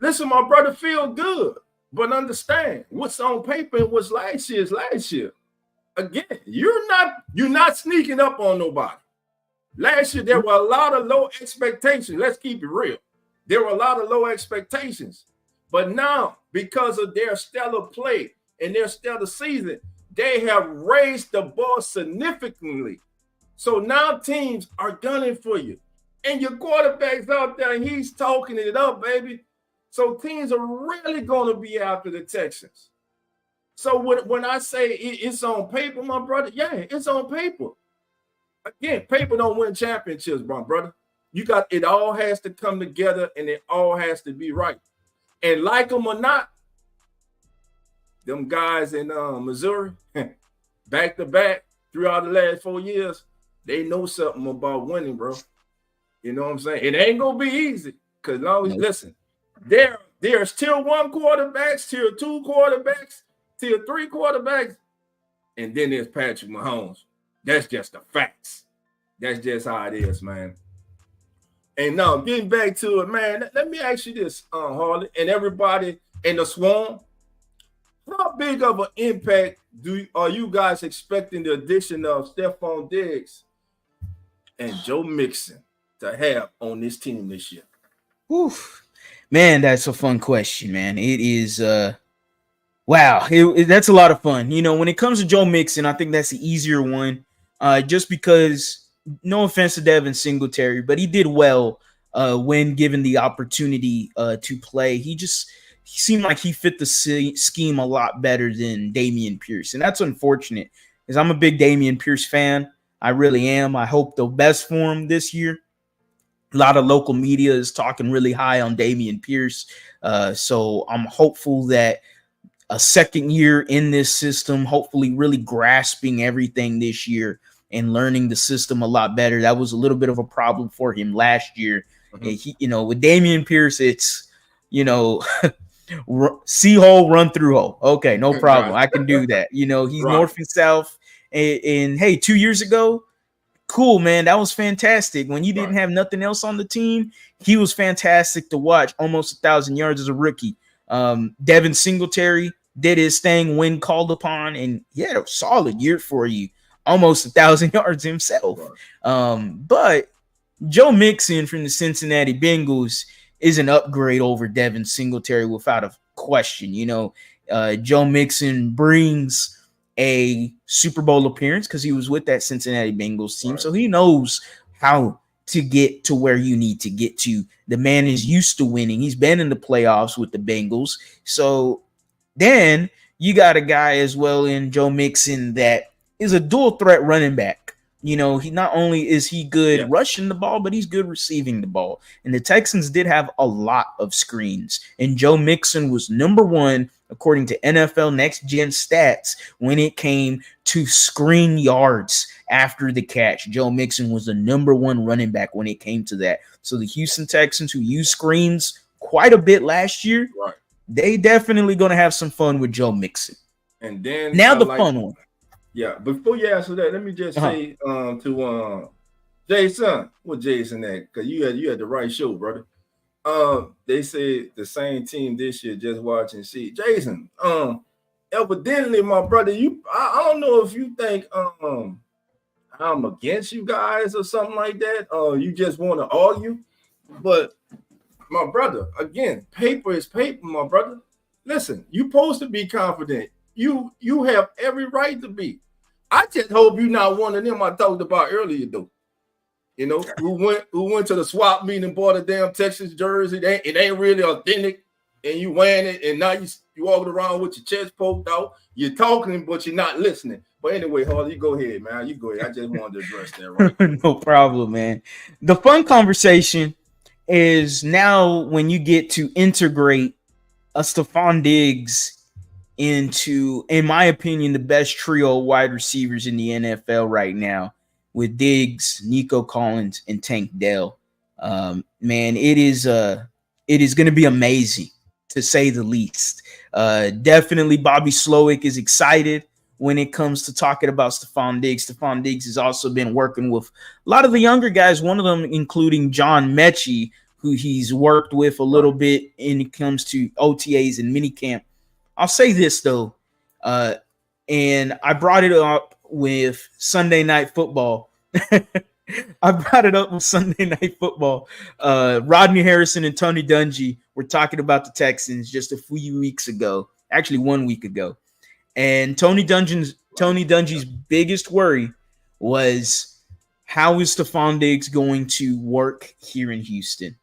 Listen, my brother, feel good, but understand what's on paper and what's last year is last year. Again, you're not sneaking up on nobody. Last year, there were a lot of low expectations. Let's keep it real. There were a lot of low expectations. But now, because of their stellar play and their stellar season, they have raised the bar significantly. So now teams are gunning for you. And your quarterback's out there and he's talking it up, baby. So teams are really going to be after the Texans. So when I say it's on paper, my brother, yeah, it's on paper. Again, paper don't win championships, my brother. It all has to come together and it all has to be right. And like them or not, them guys in Missouri, back to back, throughout the last 4 years, they know something about winning, bro. You know what I'm saying? It ain't gonna be easy. Because listen, there's tier 1 quarterbacks, tier 2 quarterbacks, tier 3 quarterbacks, and then there's Patrick Mahomes. That's just the facts. That's just how it is, man. And now getting back to it, man, let me ask you this, Harley, and everybody in the Swarm. How big of an impact are you guys expecting the addition of Stephon Diggs and Joe Mixon to have on this team this year? Oof. Man, that's a fun question, man. It is wow, that's a lot of fun. You know, when it comes to Joe Mixon, I think that's the easier one. Just because, no offense to Devin Singletary, but he did well when given the opportunity to play. He seemed like he fit the scheme a lot better than Dameon Pierce. And that's unfortunate because I'm a big Dameon Pierce fan. I really am. I hope the best for him this year. A lot of local media is talking really high on Dameon Pierce. So I'm hopeful that a second year in this system, hopefully really grasping everything this year and learning the system a lot better. That was a little bit of a problem for him last year. Mm-hmm. With Dameon Pierce, it's, see hole, run through hole. Okay, no problem. I can do that. He's north and south. And hey, 2 years ago, cool, man. That was fantastic. When you didn't have nothing else on the team, he was fantastic to watch. Almost 1,000 yards as a rookie. Devin Singletary did his thing when called upon, and he had a solid year for you. Almost 1,000 yards himself. But Joe Mixon from the Cincinnati Bengals is an upgrade over Devin Singletary without a question. Joe Mixon brings a Super Bowl appearance because he was with that Cincinnati Bengals team. Right. So he knows how to get to where you need to get to. The man is used to winning. He's been in the playoffs with the Bengals. So then you got a guy as well in Joe Mixon that is a dual threat running back. He not only is he good rushing the ball, but he's good receiving the ball. And the Texans did have a lot of screens. And Joe Mixon was number one, according to NFL Next Gen stats, when it came to screen yards after the catch. Joe Mixon was the number one running back when it came to that. So the Houston Texans, who used screens quite a bit last year, they definitely going to have some fun with Joe Mixon. And then now fun one. Yeah, before you answer that, let me just say to Jason, what Jason at? Because you had the right show, brother. They said the same team this year. Just watch and see, Jason. Evidently, my brother, I don't know if you think I'm against you guys or something like that. You just want to argue, but my brother, again, paper is paper, my brother. Listen, you're supposed to be confident. You have every right to be. I just hope you're not one of them I talked about earlier, though. You know, who went to the swap meeting and bought a damn Texas jersey. It ain't really authentic, and you wearing it, and now you walking around with your chest poked out. You're talking, but you're not listening. But anyway, Harley, you go ahead, man. You go ahead. I just wanted to address that, right? No problem, man. The fun conversation is now when you get to integrate a Stephon Diggs into, in my opinion, the best trio of wide receivers in the NFL right now, with Diggs, Nico Collins, and Tank Dell. Man, it is going to be amazing, to say the least. Definitely Bobby Slowick is excited when it comes to talking about Stephon Diggs. Stephon Diggs has also been working with a lot of the younger guys, one of them including John Mechie, who he's worked with a little bit when it comes to OTAs and minicamp. I'll say this, though, and I brought it up with Sunday Night Football. Rodney Harrison and Tony Dungy were talking about the Texans just a few weeks ago, actually 1 week ago. And Tony Dungy's biggest worry was, how is Stephon Diggs going to work here in Houston?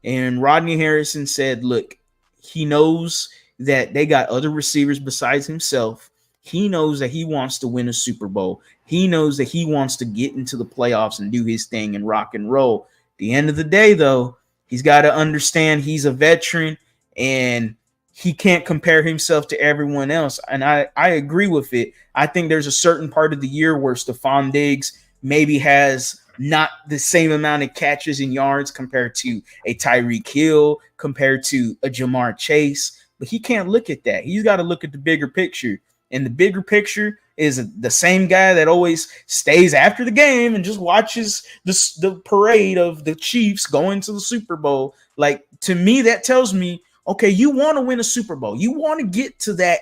And Rodney Harrison said, look, he knows that they got other receivers besides himself. He knows that he wants to win a Super Bowl. He knows that he wants to get into the playoffs and do his thing and rock and roll. At the end of the day, though, he's got to understand he's a veteran and he can't compare himself to everyone else. And I agree with it. I think there's a certain part of the year where Stephon Diggs maybe has not the same amount of catches and yards compared to a Tyreek Hill, compared to a Jamar Chase. But he can't look at that. He's got to look at the bigger picture. And the bigger picture is the same guy that always stays after the game and just watches the parade of the Chiefs going to the Super Bowl. Like, to me, that tells me, okay, you want to win a Super Bowl. You want to get to that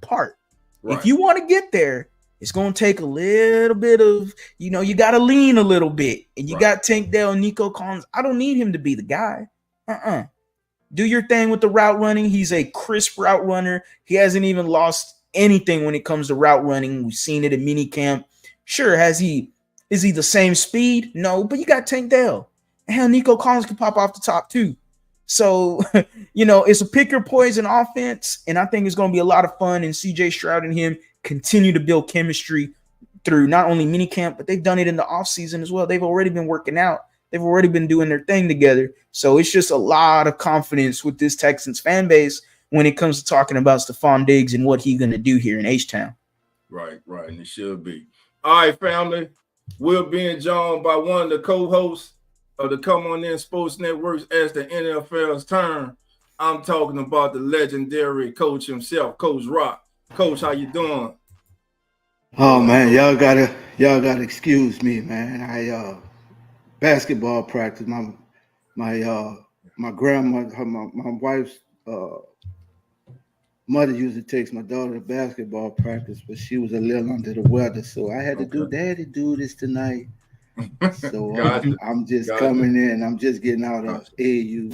part. Right. If you want to get there, it's going to take a little bit of, you got to lean a little bit. And you got Tank Dell and Nico Collins. I don't need him to be the guy. Do your thing with the route running. He's a crisp route runner. He hasn't even lost anything when it comes to route running. We've seen it in minicamp. Sure, is he the same speed? No, but you got Tank Dell. And hell, Nico Collins can pop off the top too. So, it's a pick your poison offense, and I think it's going to be a lot of fun. And CJ Stroud and him continue to build chemistry through not only minicamp, but they've done it in the offseason as well. They've already been working out. They've already been doing their thing together. So it's just a lot of confidence with this Texans fan base when it comes to talking about Stephon Diggs and what he's going to do here in H-Town. Right, and it should be. All right, family. We're being joined by one of the co-hosts of the Come On In Sports Networks as the NFL's turn. I'm talking about the legendary coach himself, Coach Rock. Coach, how you doing? Oh man, y'all gotta excuse me, man. Basketball practice. My grandma, my wife's mother usually takes my daughter to basketball practice, but she was a little under the weather, so I had to do this tonight. So I'm just coming in. I'm just getting out of AU.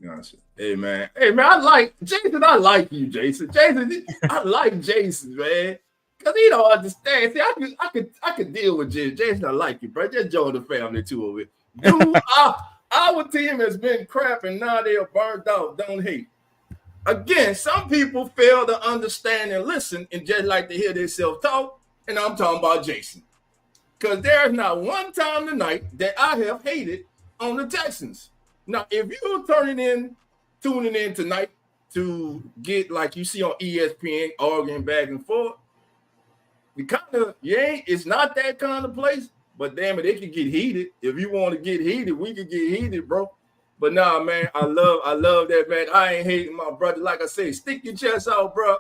Gotcha. Hey man, I like Jason. I like you, Jason. I like Jason, man, because he don't understand. See, I could deal with Jason. Jason, I like you, bro. Just join the family too of it. Dude, our team has been crap, and now they are burned out. Don't hate. Again, some people fail to understand and listen and just like to hear themselves talk, and I'm talking about Jason. Because there's not one time tonight that I have hated on the Texans. Now, if you're tuning in tonight to get, like you see on ESPN, arguing back and forth, it's not that kind of place, but damn it, it can get heated. If you want to get heated, we can get heated, bro. But nah, man, I love that, man. I ain't hating my brother. Like I say, stick your chest out, bro.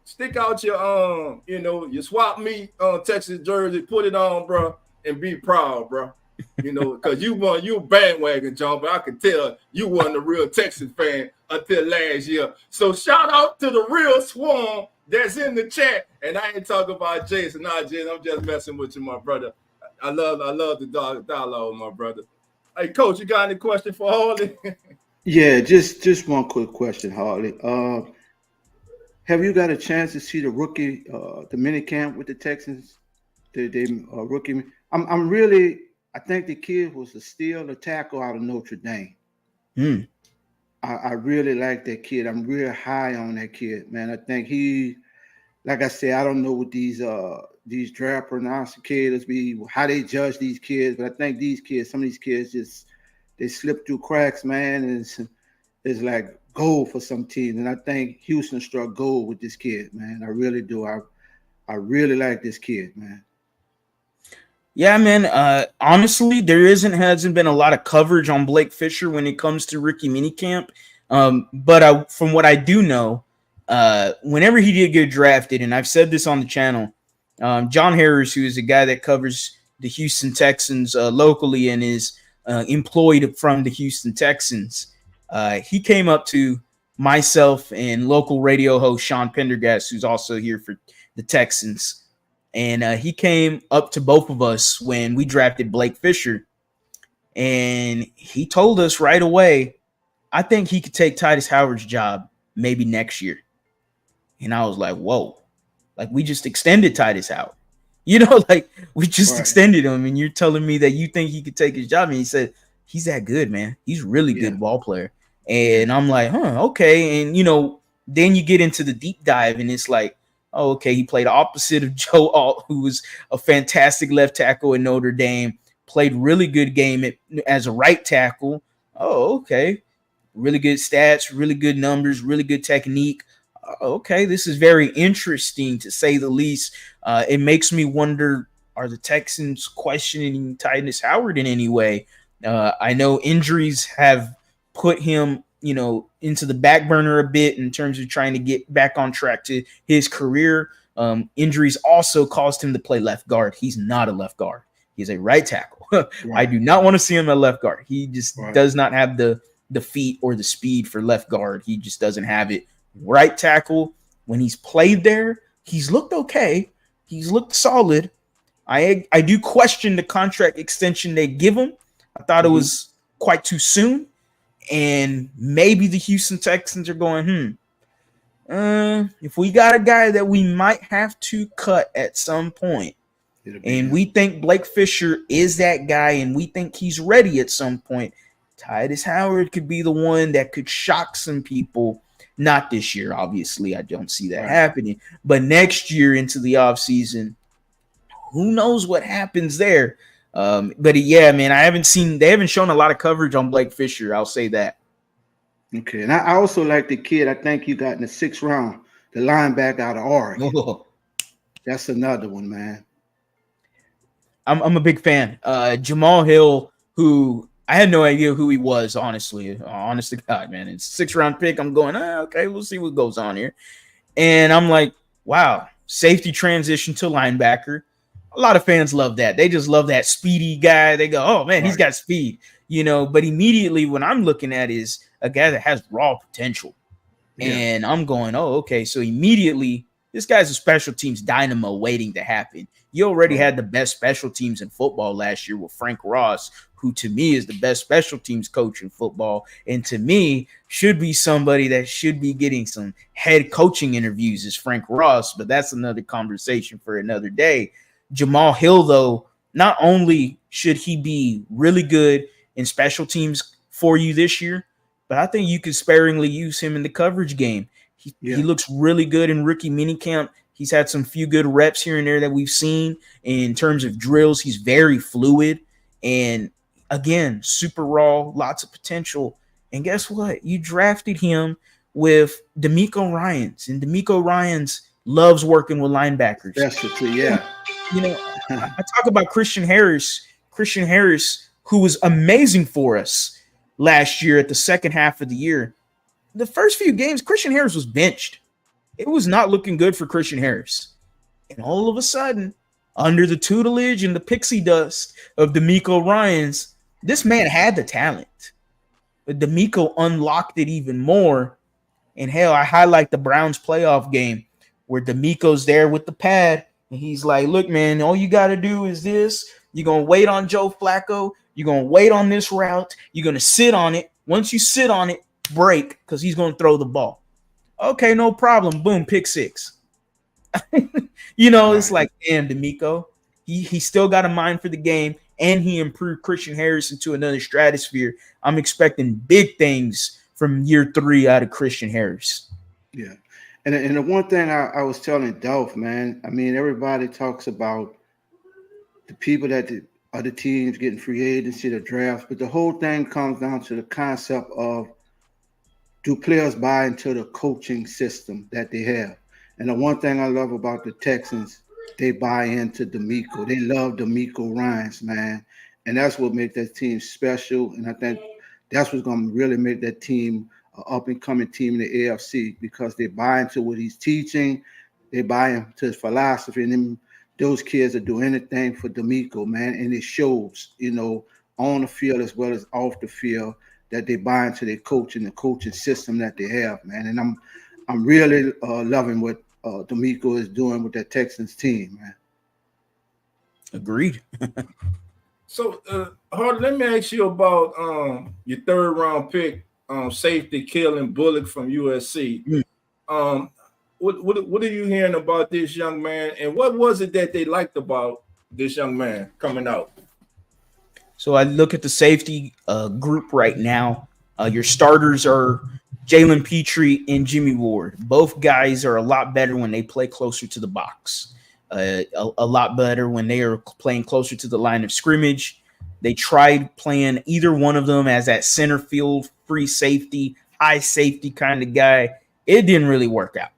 stick out your your swap meet Texas jersey, put it on, bro, and be proud, bro. Because you a bandwagon, John, but I can tell you wasn't a real Texas fan until last year. So shout out to the real Swarm that's in the chat. And I ain't talking about Jason. Nah, Jason, I'm just messing with you, my brother. I love the dialogue, my brother. Hey, Coach, you got any question for Harley? Yeah, just one quick question, Harley. Have you got a chance to see the rookie, the mini camp with the Texans? The rookie. I think the kid was a steal, a tackle out of Notre Dame. I really like that kid. I'm real high on that kid, man. I think he, like I said, I don't know what these draft prognosticators be, how they judge these kids, but I think some of these kids they slip through cracks, man. And it's like gold for some teams. And I think Houston struck gold with this kid, man. I really do. I really like this kid, man. Yeah, man. Honestly, there hasn't been a lot of coverage on Blake Fisher when it comes to rookie minicamp. But from what I do know, whenever he did get drafted, and I've said this on the channel, John Harris, who is a guy that covers the Houston Texans locally and is employed from the Houston Texans, he came up to myself and local radio host Sean Pendergast, who's also here for the Texans. And he came up to both of us when we drafted Blake Fisher. And he told us right away, I think he could take Titus Howard's job maybe next year. And I was like, whoa, like we just extended Titus Howard. Like we just extended him. And you're telling me that you think he could take his job. And he said, he's that good, man. He's a really good ball player. And I'm like, okay. And, then you get into the deep dive and it's like, oh, okay, he played opposite of Joe Alt, who was a fantastic left tackle in Notre Dame, played really good game as a right tackle. Oh, okay. Really good stats, really good numbers, really good technique. Okay, this is very interesting to say the least. It makes me wonder, are the Texans questioning Titus Howard in any way? I know injuries have put him into the back burner a bit in terms of trying to get back on track to his career. Injuries also caused him to play left guard. He's not a left guard. He's a right tackle. Right. I do not want to see him at left guard. He just does not have the feet or the speed for left guard. He just doesn't have it. Right tackle, when he's played there, he's looked okay. He's looked solid. I do question the contract extension they give him. I thought it was quite too soon. And maybe the Houston Texans are going, if we got a guy that we might have to cut at some point, and we think Blake Fisher is that guy, and we think he's ready at some point, Titus Howard could be the one that could shock some people. Not this year, obviously. I don't see that happening. But next year into the offseason, who knows what happens there. But yeah, man, they haven't shown a lot of coverage on Blake Fisher. I'll say that. Okay. And I also like the kid, I think you got in the 6th round, the linebacker out of Oregon. Oh. That's another one, man. I'm a big fan. Jamal Hill, who I had no idea who he was, honestly. Honest to God, man. It's 6th round pick. I'm going, okay, we'll see what goes on here. And I'm like, wow, safety transition to linebacker. A lot of fans love that. They just love that speedy guy. They go, oh, man, he's got speed, But immediately what I'm looking at is a guy that has raw potential. Yeah. And I'm going, oh, okay. So immediately this guy's a special teams dynamo waiting to happen. You already had the best special teams in football last year with Frank Ross, who to me is the best special teams coach in football. And to me should be somebody that should be getting some head coaching interviews is Frank Ross. But that's another conversation for another day. Jamal Hill, though, not only should he be really good in special teams for you this year, but I think you could sparingly use him in the coverage game. He looks really good in rookie minicamp. He's had some few good reps here and there that we've seen. In terms of drills, he's very fluid. And again, super raw, lots of potential. And guess what? You drafted him with DeMeco Ryans. And DeMeco Ryans loves working with linebackers. That's the truth, yeah. I talk about Christian Harris, who was amazing for us last year at the second half of the year. The first few games, Christian Harris was benched. it was not looking good for Christian Harris. And all of a sudden, under the tutelage and the pixie dust of D'Amico Ryans, this man had the talent. But D'Amico unlocked it even more. And hell, I highlight the Browns playoff game where D'Amico's there with the pad. And he's like, look, man, all you got to do is this. You're going to wait on Joe Flacco. You're going to wait on this route. You're going to sit on it. Once you sit on it, break, because he's going to throw the ball. Okay, no problem. Boom, pick six. It's like, damn, D'Amico. He still got a mind for the game, and he improved Christian Harris into another stratosphere. I'm expecting big things from year 3 out of Christian Harris. Yeah. And the one thing I was telling Dolph, man, I mean, everybody talks about the people that the other teams getting free agency, the drafts, but the whole thing comes down to the concept of, do players buy into the coaching system that they have? And the one thing I love about the Texans, they buy into D'Amico. They love D'Amico Ryans, man. And that's what makes that team special. And I think that's what's going to really make that team an up-and-coming team in the AFC, because they buy into what he's teaching. They buy into his philosophy. And then those kids will do anything for D'Amico, man. And it shows, on the field as well as off the field, that they buy into their coach and the coaching system that they have, man. And I'm really loving what D'Amico is doing with that Texans team, man. Agreed. So, Hardy, let me ask you about your 3rd round pick, safety Kalen Bullock from USC. What are you hearing about this young man, and what was it that they liked about this young man coming out? So I look at the safety group right now. Your starters are Jalen Petrie and Jimmy Ward. Both guys are a lot better when they play closer to the box. A lot better when they are playing closer to the line of scrimmage. They tried playing either one of them as that center field free safety, high safety kind of guy. It didn't really work out.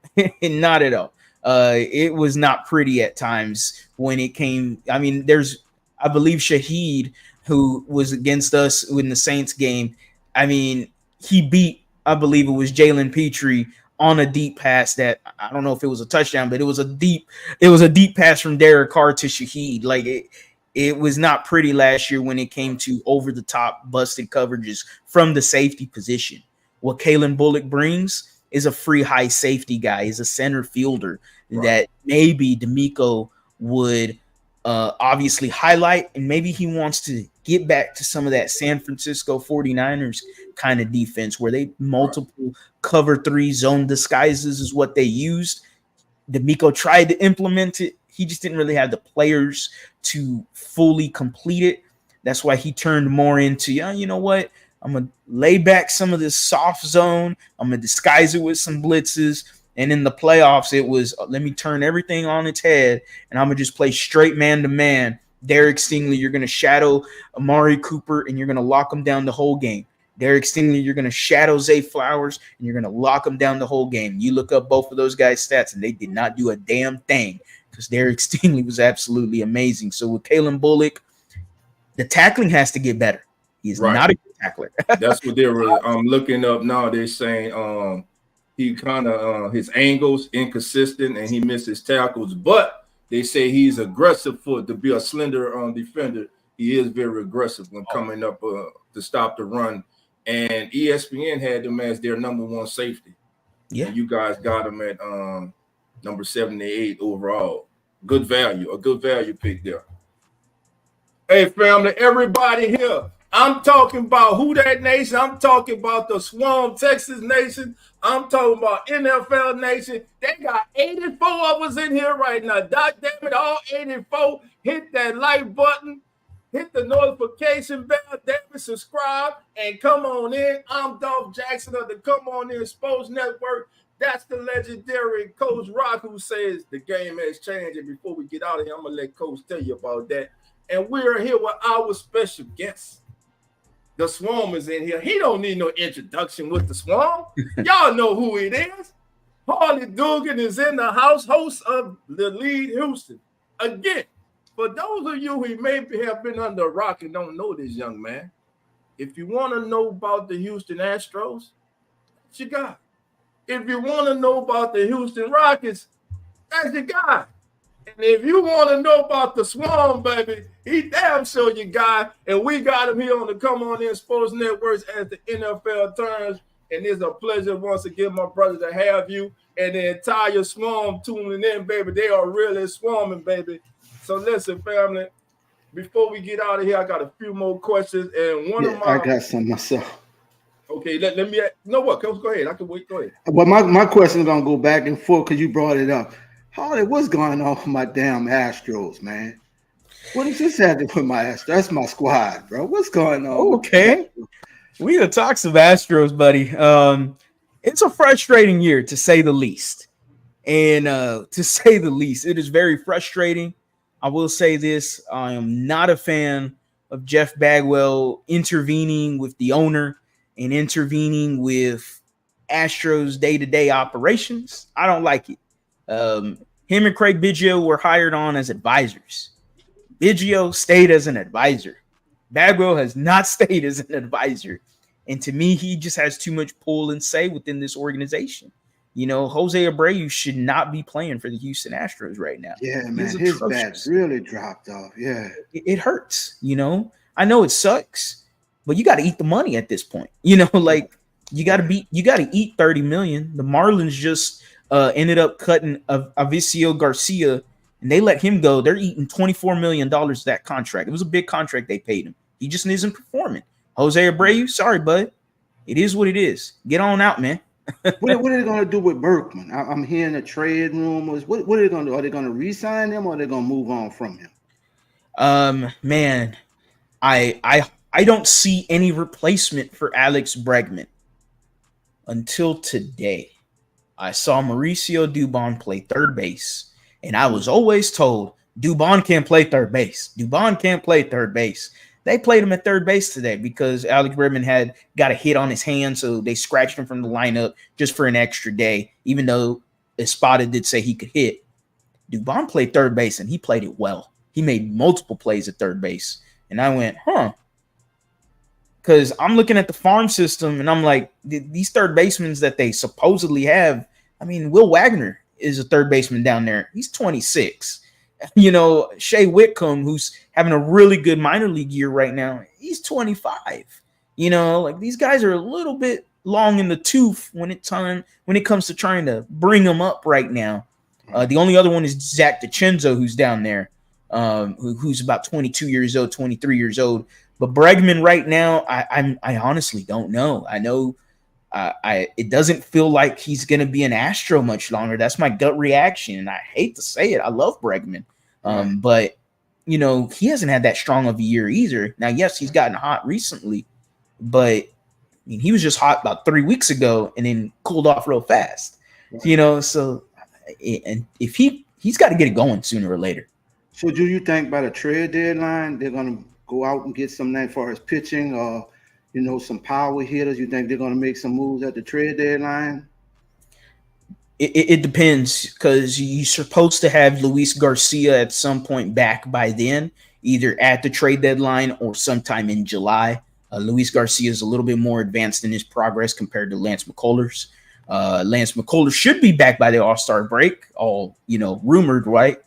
Not at all. It was not pretty at times when it came. I mean, I believe Shaheed, who was against us in the Saints game. I mean, he beat, I believe it was Jalen Petrie on a deep pass that, I don't know if it was a touchdown, but it was a deep pass from Derek Carr to Shaheed. Like it was not pretty last year when it came to over the top busted coverages from the safety position. What Kalen Bullock brings is a free high safety guy, is a center fielder that maybe D'Amico would obviously highlight, and maybe he wants to get back to some of that San Francisco 49ers kind of defense where they multiple cover 3 zone disguises is what they used. D'Amico tried to implement it. He just didn't really have the players to fully complete it. That's why he turned more into, you know what? I'm going to lay back some of this soft zone. I'm going to disguise it with some blitzes. And in the playoffs, it was, let me turn everything on its head, and I'm going to just play straight man-to-man. Derek Stingley, you're going to shadow Amari Cooper, and you're going to lock him down the whole game. Derek Stingley, you're going to shadow Zay Flowers, and you're going to lock him down the whole game. You look up both of those guys' stats, and they did not do a damn thing because Derek Stingley was absolutely amazing. So with Kalen Bullock, the tackling has to get better. He's not a good tackler. That's what they're looking up now. They're saying he kind of his angles inconsistent and he misses tackles, but they say he's aggressive to be a slender defender. He is very aggressive when coming up to stop the run. And ESPN had him as their number 1 safety. Yeah, and you guys got him at number 78 overall. Good value, a good value pick there. Hey, family, everybody here. I'm talking about Who Dat Nation. I'm talking about the Swarm Texas Nation. I'm talking about NFL Nation. They got 84 of us in here right now. Doc damn it, all 84. Hit that like button. Hit the notification bell. Damn it, subscribe and come on in. I'm Dolph Jackson of the Come On In Sports Network. That's the legendary Coach Rock who says the game has changed. And before we get out of here, I'm going to let Coach tell you about that. And we're here with our special guest. The Swarm is in here. He don't need no introduction with the Swarm. Y'all know who it is. Harley Dugan is in the house, host of the Lead Houston. Again, for those of you who maybe have been under a rock and don't know this young man, if you want to know about the Houston Astros, what you got? If you want to know about the Houston Rockets, that's the guy. And if you want to know about the Swarm, baby, he damn sure your guy. And we got him here on the Come On In Sports Networks as the NFL turns. And it's a pleasure once again, my brother, to have you and the entire Swarm tuning in, baby. They are really swarming, baby. So listen, family, before we get out of here, I got a few more questions. And I got some myself. Okay, let me know what, Coach. Go ahead. I can wait. Go ahead. But my question is gonna go back and forth because you brought it up. Harley, what's going on with my damn Astros, man? What is this happening with my Astros? That's my squad, bro. What's going on? Okay. We gonna talk some Astros, buddy. It's a frustrating year to say the least. And to say the least, it is very frustrating. I will say this. I am not a fan of Jeff Bagwell intervening with the owner and intervening with Astros day-to-day operations. I don't like it. Him and Craig Biggio were hired on as advisors. Biggio stayed as an advisor. Bagwell has not stayed as an advisor. And to me, he just has too much pull and say within this organization. You know, Jose Abreu should not be playing for the Houston Astros right now. Yeah, man, his bat really dropped off. Yeah. It hurts, you know. I know it sucks, but you got to eat the money at this point. You know, like you got to eat 30 million. The Marlins just ended up cutting Avisail Garcia, and they let him go. They're eating $24 million that contract. It was a big contract they paid him. He just isn't performing. Jose Abreu, sorry, bud. It is what it is. Get on out, man. What are they going to do with Berkman? I'm hearing the trade rumors. What are they going to do? Are they going to re-sign him or are they going to move on from him? Man, I don't see any replacement for Alex Bregman until today. I saw Mauricio Dubon play third base, and I was always told Dubon can't play third base. Dubon can't play third base. They played him at third base today because Alex Bregman had got a hit on his hand, so they scratched him from the lineup just for an extra day, even though Espada did say he could hit. Dubon played third base, and he played it well. He made multiple plays at third base, and I went, because I'm looking at the farm system, and I'm like, these third basemen that they supposedly have, I mean, Will Wagner is a third baseman down there. He's 26. You know, Shea Whitcomb, who's having a really good minor league year right now, he's 25. You know, like these guys are a little bit long in the tooth when it comes to trying to bring them up right now. The only other one is Zach DeCenzo, who's down there, who's about 22 years old, 23 years old. But Bregman right now, I honestly don't know. I know it doesn't feel like he's going to be an Astro much longer. That's my gut reaction, and I hate to say it. I love Bregman, but you know he hasn't had that strong of a year either. Now, yes, he's gotten hot recently, but I mean, he was just hot about 3 weeks ago and then cooled off real fast. Right. You know, so and if he's got to get it going sooner or later. So, do you think by the trade deadline they're going to go out and get something as far as pitching or? You know, some power hitters. You think they're going to make some moves at the trade deadline? It depends because you're supposed to have Luis Garcia at some point back by then, either at the trade deadline or sometime in July. Luis Garcia is a little bit more advanced in his progress compared to Lance McCullers. Lance McCullers should be back by the All-Star break, all, you know, rumored, right?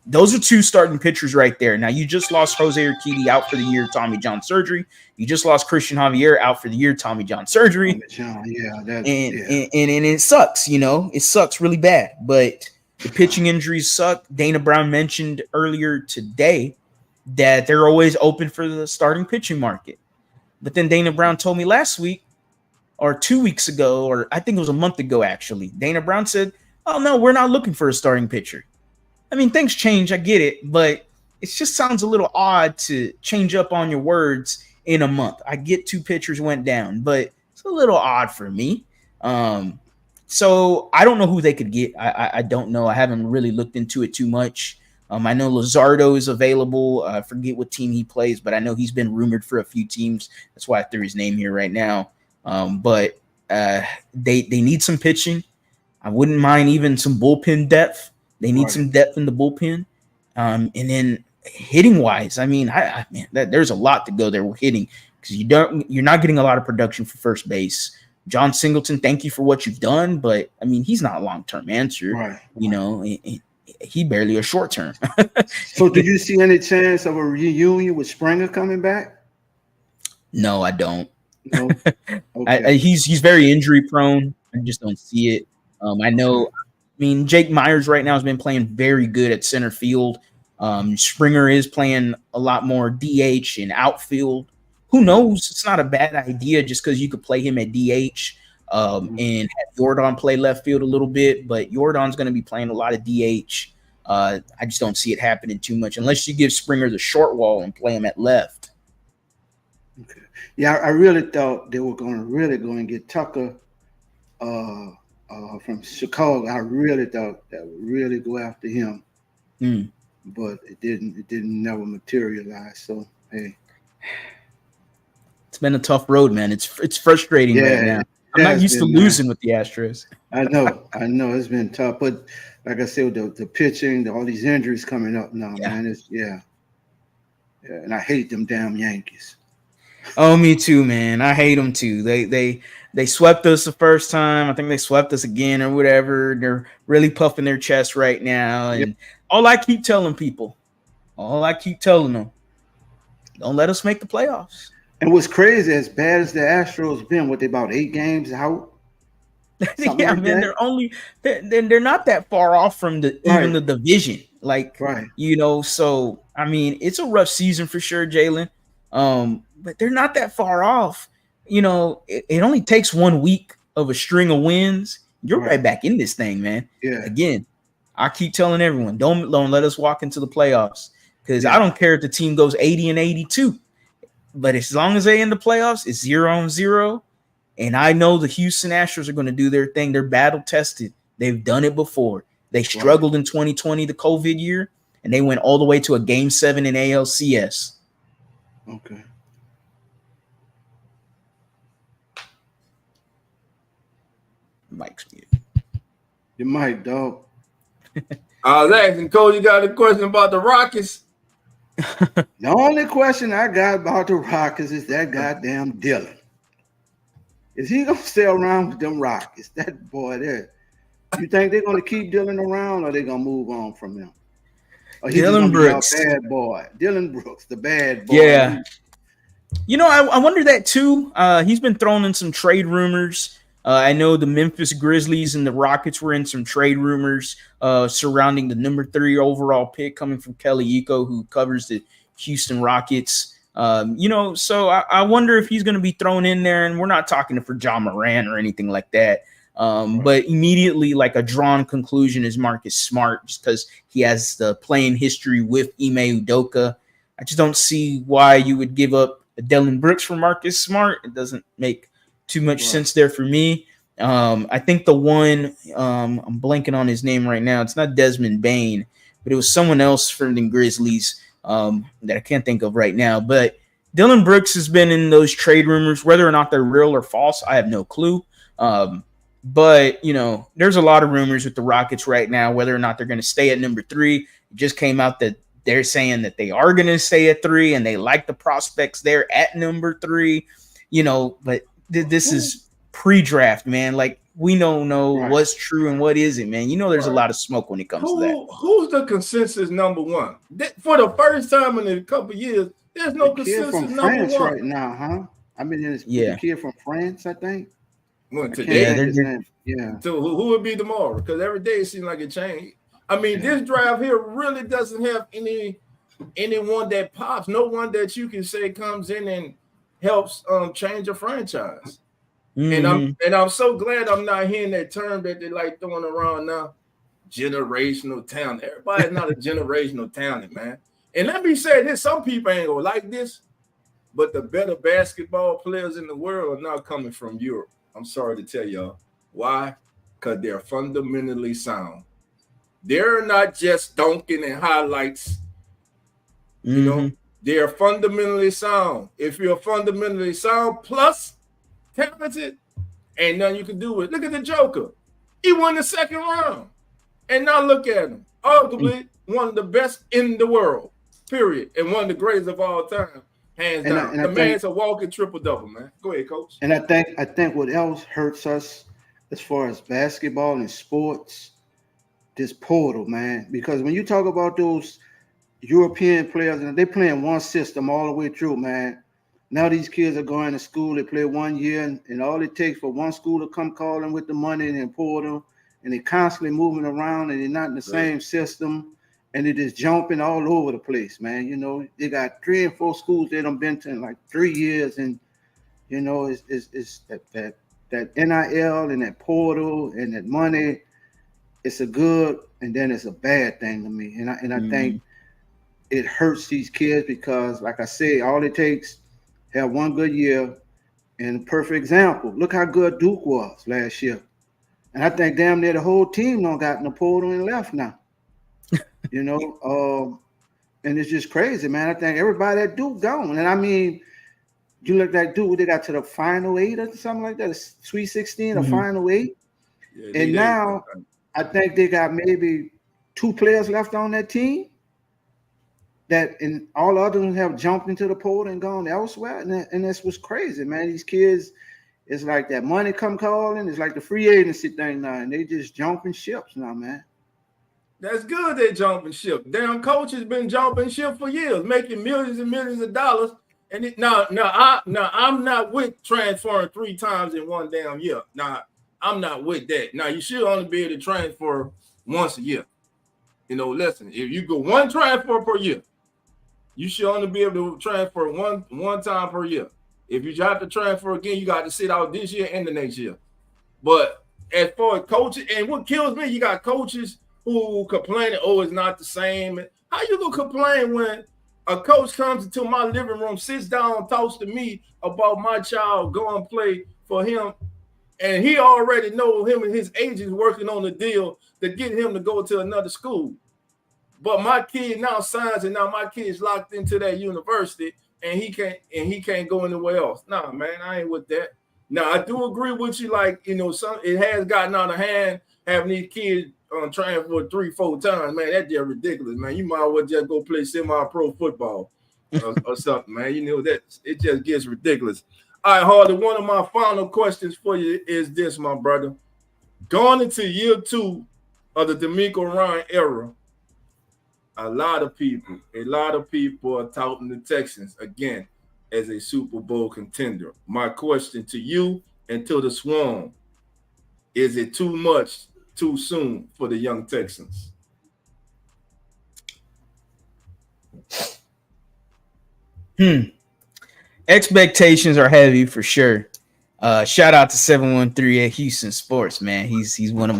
Those are two starting pitchers right there. Now, you just lost Jose Urquidy out for the year, Tommy John surgery. You just lost Christian Javier out for the year, Tommy John surgery. And it sucks, you know. It sucks really bad. But the pitching injuries suck. Dana Brown mentioned earlier today that they're always open for the starting pitching market. But then Dana Brown told me last week or 2 weeks ago, or I think it was a month ago, actually. Dana Brown said, oh, no, we're not looking for a starting pitcher. I mean, things change. I get it, but it just sounds a little odd to change up on your words in a month. I get 2 pitchers went down, but it's a little odd for me. So I don't know who they could get. I don't know. I haven't really looked into it too much. I know Luzardo is available. I forget what team he plays, but I know he's been rumored for a few teams. That's why I threw his name here right now. But they need some pitching. I wouldn't mind even some bullpen depth. They need some depth in the bullpen. And then hitting wise, I mean, man, there's a lot to go there with hitting because you're not getting a lot of production for first base. John Singleton, thank you for what you've done, but I mean, he's not a long-term answer. Right. You know, he barely a short-term. So, do you see any chance of a reunion with Springer coming back? No, I don't. No. Okay. He's very injury prone. I just don't see it. I know. I mean, Jake Myers right now has been playing very good at center field. Springer is playing a lot more DH and outfield. Who knows? It's not a bad idea just because you could play him at DH and have Jordan play left field a little bit. But Jordan's going to be playing a lot of DH. I just don't see it happening too much unless you give Springer the short wall and play him at left. Okay. Yeah, I really thought they were going to get Tucker from Chicago. I really thought that would really go after him. But it didn't never materialize. So hey, it's been a tough road, man. It's frustrating right now. I'm not used to losing with the Astros. I know it's been tough, but like I said, the pitching, all these injuries coming up now, man. It's and I hate them damn Yankees. Oh, me too, man. I hate them too. They swept us the first time. I think they swept us again or whatever. They're really puffing their chest right now. And all I keep telling people, don't let us make the playoffs. And what's crazy, as bad as the Astros been, what they about 8 games out? Yeah, like man, they're not that far off from even the division. Like, you know, so I mean, it's a rough season for sure, Jalen. But they're not that far off. You know, it only takes 1 week of a string of wins. You're right back in this thing, man. Yeah. Again, I keep telling everyone, don't let us walk into the playoffs because I don't care if the team goes 80-82. But as long as they in the playoffs, it's 0-0. And I know the Houston Astros are going to do their thing. They're battle tested. They've done it before. They struggled in 2020, the COVID year, and they went all the way to a Game 7 in ALCS. Okay. Mike's muted. Your mic, dog. I was asking Cole, you got a question about the Rockets? The only question I got about the Rockets is that goddamn Dylan. Is he gonna stay around with them Rockets? That boy there. You think they're gonna keep Dylan around, or they gonna move on from him? Or Dylan Brooks, bad boy. Dylan Brooks, the bad boy. Yeah. You know, I wonder that too. He's been thrown in some trade rumors. I know the Memphis Grizzlies and the Rockets were in some trade rumors surrounding the number 3 overall pick coming from Kelly Iko, who covers the Houston Rockets. You know, so I wonder if he's going to be thrown in there, and we're not talking for John Moran or anything like that. But immediately, like a drawn conclusion is Marcus Smart, just because he has the playing history with Ime Udoka. I just don't see why you would give up Dylan Brooks for Marcus Smart. It doesn't make too much sense there for me. I think the one I'm blanking on his name right now. It's not Desmond Bain, but it was someone else from the Grizzlies that I can't think of right now. But Dylan Brooks has been in those trade rumors. Whether or not they're real or false, I have no clue. But, you know, there's a lot of rumors with the Rockets right now, whether or not they're going to stay at number 3. It just came out that they're saying that they are going to stay at 3 and they like the prospects there at number 3, you know, but this is pre-draft, man. Like, we don't know what's true and what isn't, man. You know, there's a lot of smoke when it comes to that. Who's the consensus number 1? For the first time in a couple of years, there's no consensus from number France 1 right now, huh? I mean, it's the kid from France, I think. Well, today, yeah. So who would be tomorrow? Because every day it seems like it changed. I mean, this draft here really doesn't have anyone that pops. No one that you can say comes in and helps change a franchise. And I'm so glad I'm not hearing that term that they like throwing around now. Generational talent. Everybody's not a generational talent, man. And let me say this: some people ain't gonna like this, but the better basketball players in the world are not coming from Europe. I'm sorry to tell y'all. Why? Because they're fundamentally sound. They're not just dunking and highlights. You know, they're fundamentally sound. If you're fundamentally sound plus talented, ain't nothing you can do with it. Look at the Joker. He won the 2nd round. And now look at him. Arguably one of the best in the world, period. And one of the greatest of all time. Hands down. The man's a walking triple-double, man. Go ahead, Coach. And I think what else hurts us as far as basketball and sports, this portal, man. Because when you talk about those European players, and they're playing one system all the way through, man. Now these kids are going to school, they play 1 year, and all it takes for one school to come calling with the money and import them, and they're constantly moving around, and they're not in the same system, and they're just jumping all over the place, man. You know, they got 3 and 4 schools they done been to in like 3 years, and you know, it's that NIL and that portal and that money. It's a good and then it's a bad thing to me, and I think it hurts these kids because, like I say, all it takes have one good year. And a perfect example, look how good Duke was last year. And I think damn near the whole team don't got in the portal and left now. You know, and it's just crazy, man. I think everybody at Duke gone. And I mean, you look at Duke, they got to the final 8 or something like that, a Sweet 16, a final 8. Yeah, and now I think they got maybe 2 players left on that team. And all the others have jumped into the portal and gone elsewhere. And that's what's crazy, man. These kids, it's like that money come calling. It's like the free agency thing now. And they just jumping ships now, man. That's good they jumping ship. Damn coach has been jumping ship for years, making millions and millions of dollars. And I'm not with transferring 3 times in one damn year. Now, I'm not with that. Now, you should only be able to transfer once a year. You know, listen, if you go 1 transfer per year, you should only be able to transfer one time per year. If you have to transfer again, you got to sit out this year and the next year. But as far as coaches, and what kills me, you got coaches who complain, oh, it's not the same. How you gonna complain when a coach comes into my living room, sits down, talks to me about my child going play for him, and he already know him and his agents working on the deal to get him to go to another school. But my kid now signs, and now my kid's locked into that university, and he can't go anywhere else. Nah, man, I ain't with that. Now, I do agree with you, like, you know, it has gotten out of hand having these kids trying for 3-4 times. Man, that's just ridiculous, man. You might as well just go play semi-pro football or something, man. You know, that it just gets ridiculous. All right, Harley, one of my final questions for you is this, my brother. Going into year 2 of the DeMeco Ryan era, a lot of people are touting the Texans again as a Super Bowl contender. My question to you and to the Swarm, is it too much too soon for the young Texans? Expectations are heavy for sure. Shout out to 713 at Houston Sports, man. He's one of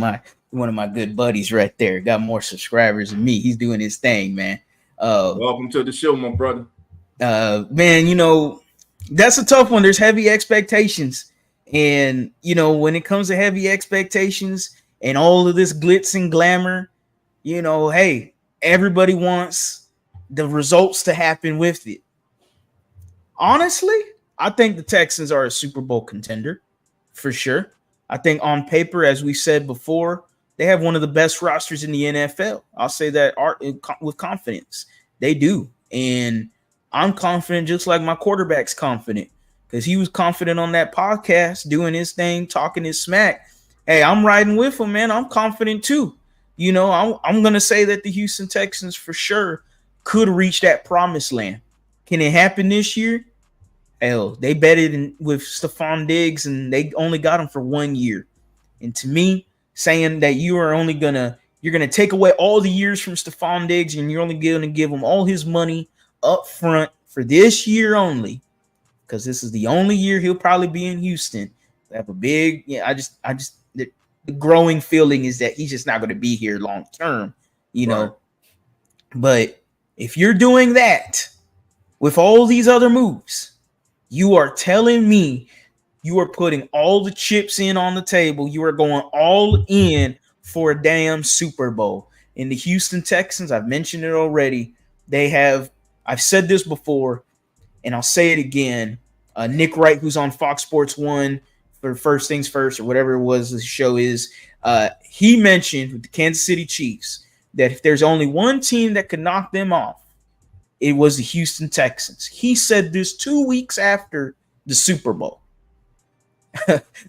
my good buddies right there. Got more subscribers than me. He's doing his thing, man. Welcome to the show, my brother. Man, you know, that's a tough one. There's heavy expectations. And, you know, when it comes to heavy expectations and all of this glitz and glamour, you know, hey, everybody wants the results to happen with it. Honestly, I think the Texans are a Super Bowl contender for sure. I think on paper, as we said before, they have one of the best rosters in the NFL. I'll say that with confidence. They do. And I'm confident just like my quarterback's confident because he was confident on that podcast, doing his thing, talking his smack. Hey, I'm riding with him, man. I'm confident too. You know, I'm going to say that the Houston Texans for sure could reach that promised land. Can it happen this year? Hell, they betted with Stephon Diggs and they only got him for 1 year. And to me, saying that you're going to take away all the years from Stephon Diggs and you're only going to give him all his money up front for this year only, because this is the only year he'll probably be in Houston. They have a big, the growing feeling is that he's just not going to be here long term, you know. But if you're doing that with all these other moves, you are telling me you are putting all the chips in on the table. You are going all in for a damn Super Bowl. In the Houston Texans, I've mentioned it already. I've said this before, and I'll say it again. Nick Wright, who's on Fox Sports 1 for First Things First or whatever it was the show is, he mentioned with the Kansas City Chiefs that if there's only one team that could knock them off, it was the Houston Texans. He said this 2 weeks after the Super Bowl.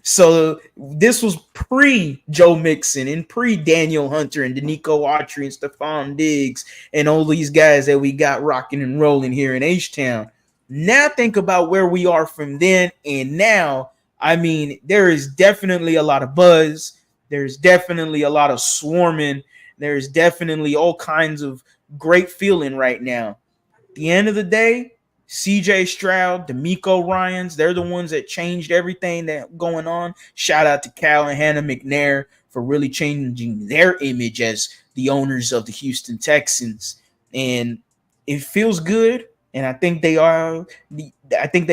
So this was pre-Joe Mixon and pre-Daniel Hunter and Danico Autry and Stephon Diggs and all these guys that we got rocking and rolling here in H-Town. Now think about where we are from then and now. I mean, there is definitely a lot of buzz. There's definitely a lot of swarming. There's definitely all kinds of great feeling right now. At the end of the day, CJ Stroud, DeMeco Ryans, they're the ones that changed everything that going on. Shout out to Cal and Hannah McNair for really changing their image as the owners of the Houston Texans. And it feels good. And I think they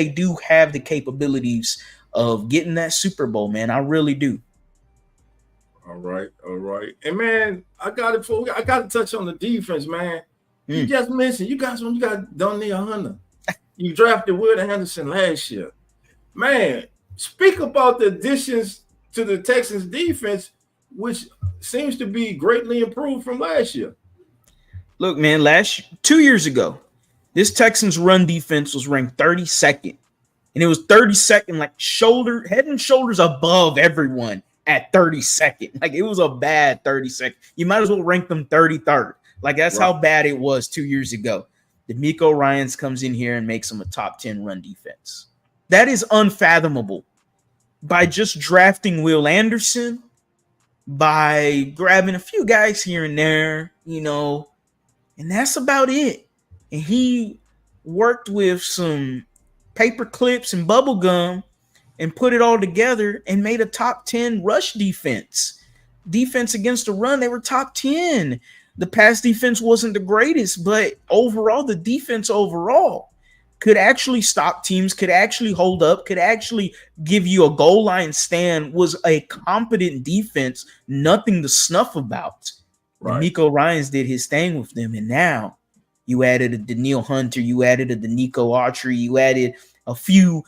do have the capabilities of getting that Super Bowl, man. I really do. All right. And man, I got to touch on the defense, man. You just mentioned you got Donnell Hunter. You drafted Will Henderson last year. Man, speak about the additions to the Texans defense, which seems to be greatly improved from last year. Look, man, 2 years ago, this Texans run defense was ranked 32nd. And it was 32nd, like head and shoulders above everyone at 32nd. Like it was a bad 32nd. You might as well rank them 33rd. Like that's how bad it was 2 years ago. DeMeco Ryans comes in here and makes them a top 10 run defense. That is unfathomable. By just drafting Will Anderson, by grabbing a few guys here and there, and that's about it. And he worked with some paper clips and bubble gum and put it all together and made a top 10 rush defense. Defense against the run, they were top 10. The pass defense wasn't the greatest, but overall, the defense overall could actually stop teams, could actually hold up, could actually give you a goal line stand, was a competent defense, nothing to snuff about. Right. Nico Ryans did his thing with them, and now you added a Danielle Hunter, you added a Danico Autry, you added a few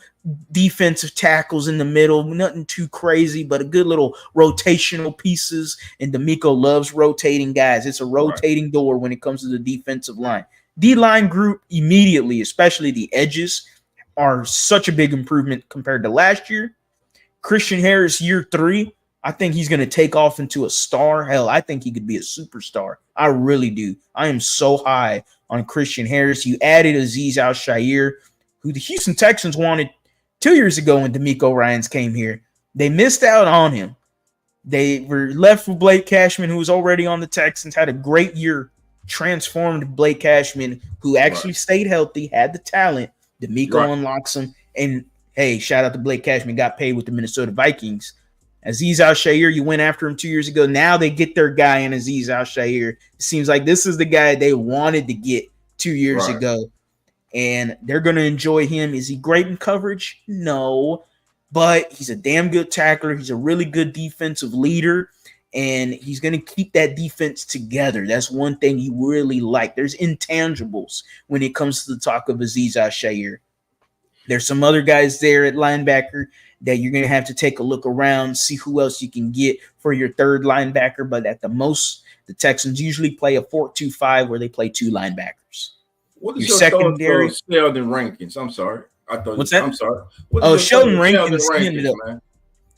defensive tackles in the middle, nothing too crazy, but a good little rotational pieces. And DeMeco loves rotating guys. It's a rotating door when it comes to the defensive line. D-line group immediately, especially the edges, are such a big improvement compared to last year. Christian Harris, year 3, I think he's going to take off into a star. Hell, I think he could be a superstar. I really do. I am so high on Christian Harris. You added Azeez Al-Shaair, who the Houston Texans wanted 2 years ago when DeMeco Ryans came here. They missed out on him. They were left with Blake Cashman, who was already on the Texans, had a great year, transformed Blake Cashman, who actually stayed healthy, had the talent. DeMeco unlocks him. And, hey, shout out to Blake Cashman, got paid with the Minnesota Vikings. Azeez Al-Shaair, you went after him 2 years ago. Now they get their guy in Azeez Al-Shaair. It seems like this is the guy they wanted to get 2 years ago. And they're going to enjoy him. Is he great in coverage? No. But he's a damn good tackler. He's a really good defensive leader. And he's going to keep that defense together. That's one thing you really like. There's intangibles when it comes to the talk of Azeez Al-Shaair. There's some other guys there at linebacker that you're going to have to take a look around, see who else you can get for your third linebacker. But at the most, the Texans usually play a 4-2-5 where they play 2 linebackers. What is your secondary Sheldon Rankins? I'm sorry. What's that? I'm sorry. Sheldon Rankins,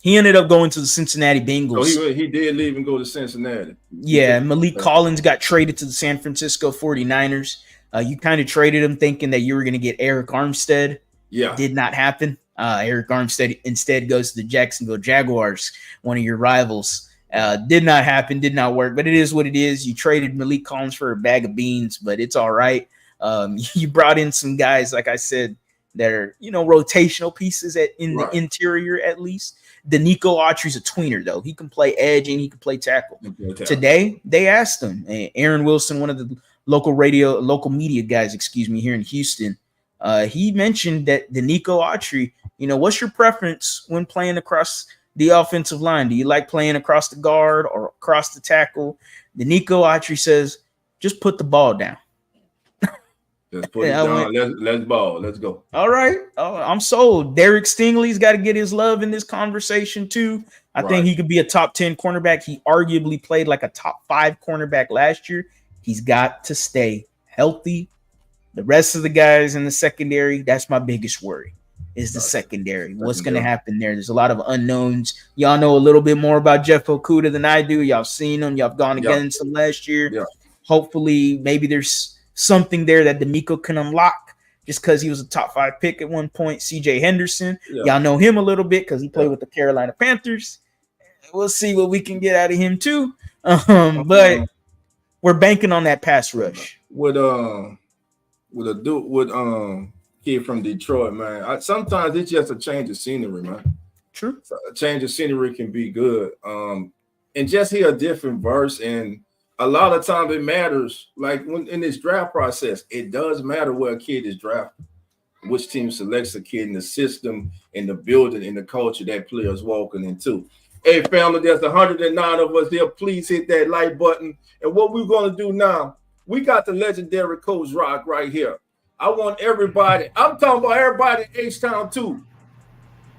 he ended up going to the Cincinnati Bengals. So he did leave and go to Cincinnati. Yeah, Malik Collins got traded to the San Francisco 49ers. You kind of traded him thinking that you were going to get Eric Armstead. Yeah. Did not happen. Eric Armstead instead goes to the Jacksonville Jaguars, one of your rivals. Did not happen, did not work, but it is what it is. You traded Malik Collins for a bag of beans, but it's all right. You brought in some guys, like I said, that are, rotational pieces in the interior at least. Danico Autry's a tweener, though. He can play edge and he can play tackle. Today, they asked him, Aaron Wilson, one of the local media guys, here in Houston, he mentioned that Danico Autry, what's your preference when playing across the offensive line? Do you like playing across the guard or across the tackle? Danico Autry says, just put the ball down. Let's put it down. Let's ball. Let's go. All right. I'm sold. Derek Stingley's got to get his love in this conversation too. I think he could be a top 10 cornerback. He arguably played like a top 5 cornerback last year. He's got to stay healthy The rest of the guys in the secondary, that's my biggest worry, is the secondary. What's going to happen there? There's a lot of unknowns. Y'all know a little bit more about Jeff Okudah than I do. Y'all seen him. Y'all gone against him last year. Yeah. Hopefully, maybe there's something there that D'Amico can unlock just because he was a top 5 pick at one point. CJ Henderson. Yeah. Y'all know him a little bit because he played with the Carolina Panthers. We'll see what we can get out of him too. But we're banking on that pass rush. With kid from Detroit, man. Sometimes it's just a change of scenery, man. True. So a change of scenery can be good. And just hear a different verse. And a lot of times it matters. Like when in this draft process, it does matter where a kid is drafted, which team selects a kid in the system, in the building, in the culture that player is walking into. Hey, family, there's 109 of us here. Please hit that like button. And what we're going to do now, we got the legendary Coach Rock right here. I want everybody, I'm talking about everybody in H-Town too.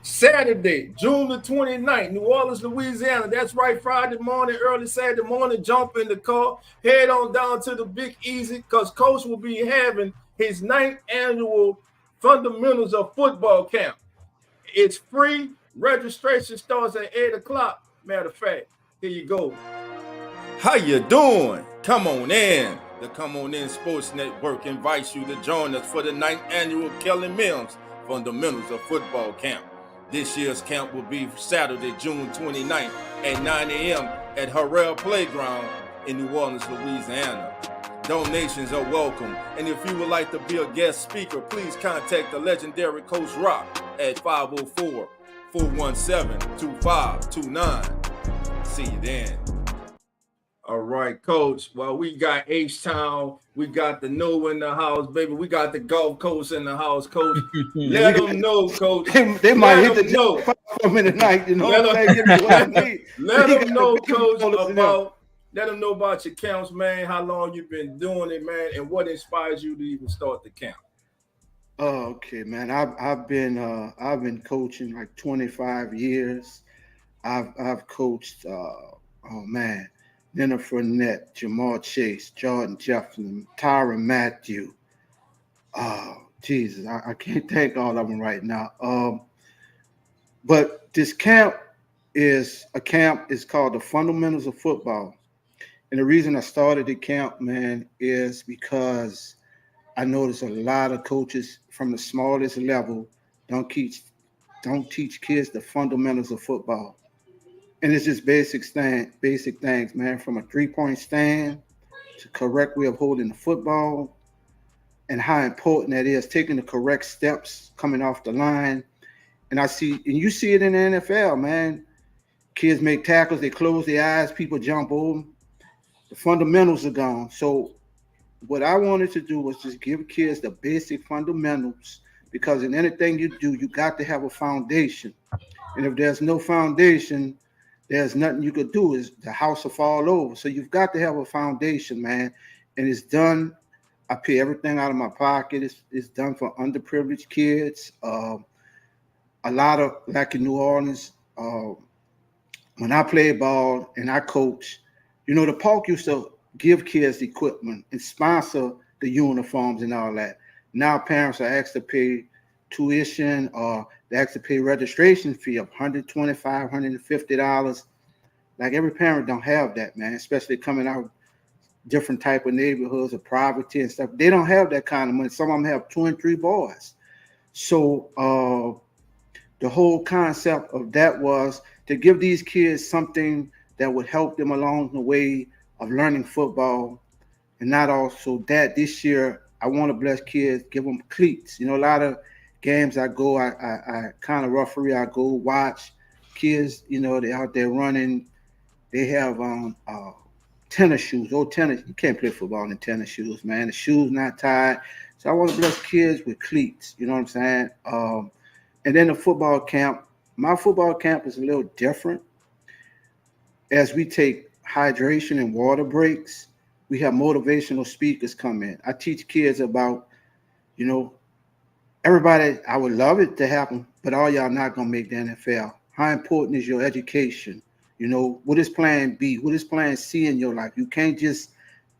Saturday, June the 29th, New Orleans, Louisiana. That's right, Friday morning, early Saturday morning, jump in the car, head on down to the Big Easy because Coach will be having his 9th annual Fundamentals of Football Camp. It's free. Registration starts at 8 o'clock. Matter of fact, here you go. How you doing? Come on in. The Come On In Sports Network invites you to join us for the 9th annual Kelly Mills Fundamentals of Football Camp. This year's camp will be Saturday, June 29th at 9 a.m. at Harrell Playground in New Orleans, Louisiana. Donations are welcome, and if you would like to be a guest speaker, please contact the legendary Coach Rock at 504-417-2529. See you then. All right, Coach. Well, we got H-Town. We got the No in the house, baby. We got the Gulf Coast in the house, Coach. Let them know, Coach. They might hit the know for a minute night, you know. Let them know, Coach, let them know about your camps, man. How long you've been doing it, man, and what inspires you to even start the camp. Okay, man. I've been coaching like 25 years. I've coached Leonard Fournette, Jamal Chase, Jordan Jefferson, Tyrann Mathieu. Jesus, I can't think all of them right now. But this camp is called the Fundamentals of Football. And the reason I started the camp, man, is because I noticed a lot of coaches from the smallest level don't teach kids the fundamentals of football. And it's just basic things, man, from a three-point stand to correct way of holding the football and how important that is, taking the correct steps coming off the line. And you see it in the NFL, man. Kids make tackles, they close their eyes, people jump over them. The fundamentals are gone. So what I wanted to do was just give kids the basic fundamentals, because in anything you do, you got to have a foundation. And if there's no foundation, there's nothing you could do. Is the house will fall over. So you've got to have a foundation, man. And it's done. I pay everything out of my pocket. It's done for underprivileged kids. A lot of, like in New Orleans, when I played ball and I coach, the park used to give kids equipment and sponsor the uniforms and all that. Now parents are asked to pay tuition or they asked to pay registration fee of $125, $150. Like every parent don't have that, man, especially coming out of different type of neighborhoods of poverty and stuff. They don't have that kind of money. Some of them have 2 and 3 boys. So the whole concept of that was to give these kids something that would help them along the way of learning football. And not also that this year, I want to bless kids, give them cleats. A lot of games I go, I kind of referee, I go watch kids, they out there running. They have tennis shoes, tennis. You can't play football in tennis shoes, man. The shoes not tied. So I want to bless kids with cleats, you know what I'm saying? And then the football camp, my football camp is a little different. As we take hydration and water breaks, we have motivational speakers come in. I teach kids about, everybody, I would love it to happen, but all y'all not going to make the NFL. How important is your education? What is plan B? What is plan C in your life? You can't just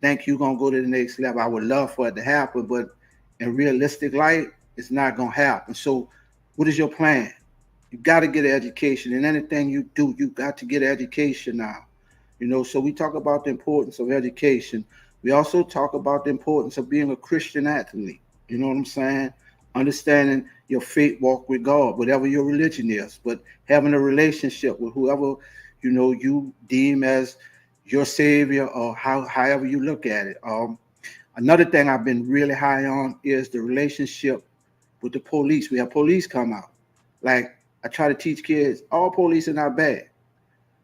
think you're going to go to the next level. I would love for it to happen, but in realistic light, it's not gonna happen. So, what is your plan? You got to get an education, and anything you do, you got to get an education now. So we talk about the importance of education. We also talk about the importance of being a Christian athlete. You know what I'm saying? Understanding your faith walk with God, whatever your religion is, but having a relationship with whoever you deem as your savior, or however you look at it. Another thing I've been really high on is the relationship with the police. We have police come out. Like, I try to teach kids, all police are not bad.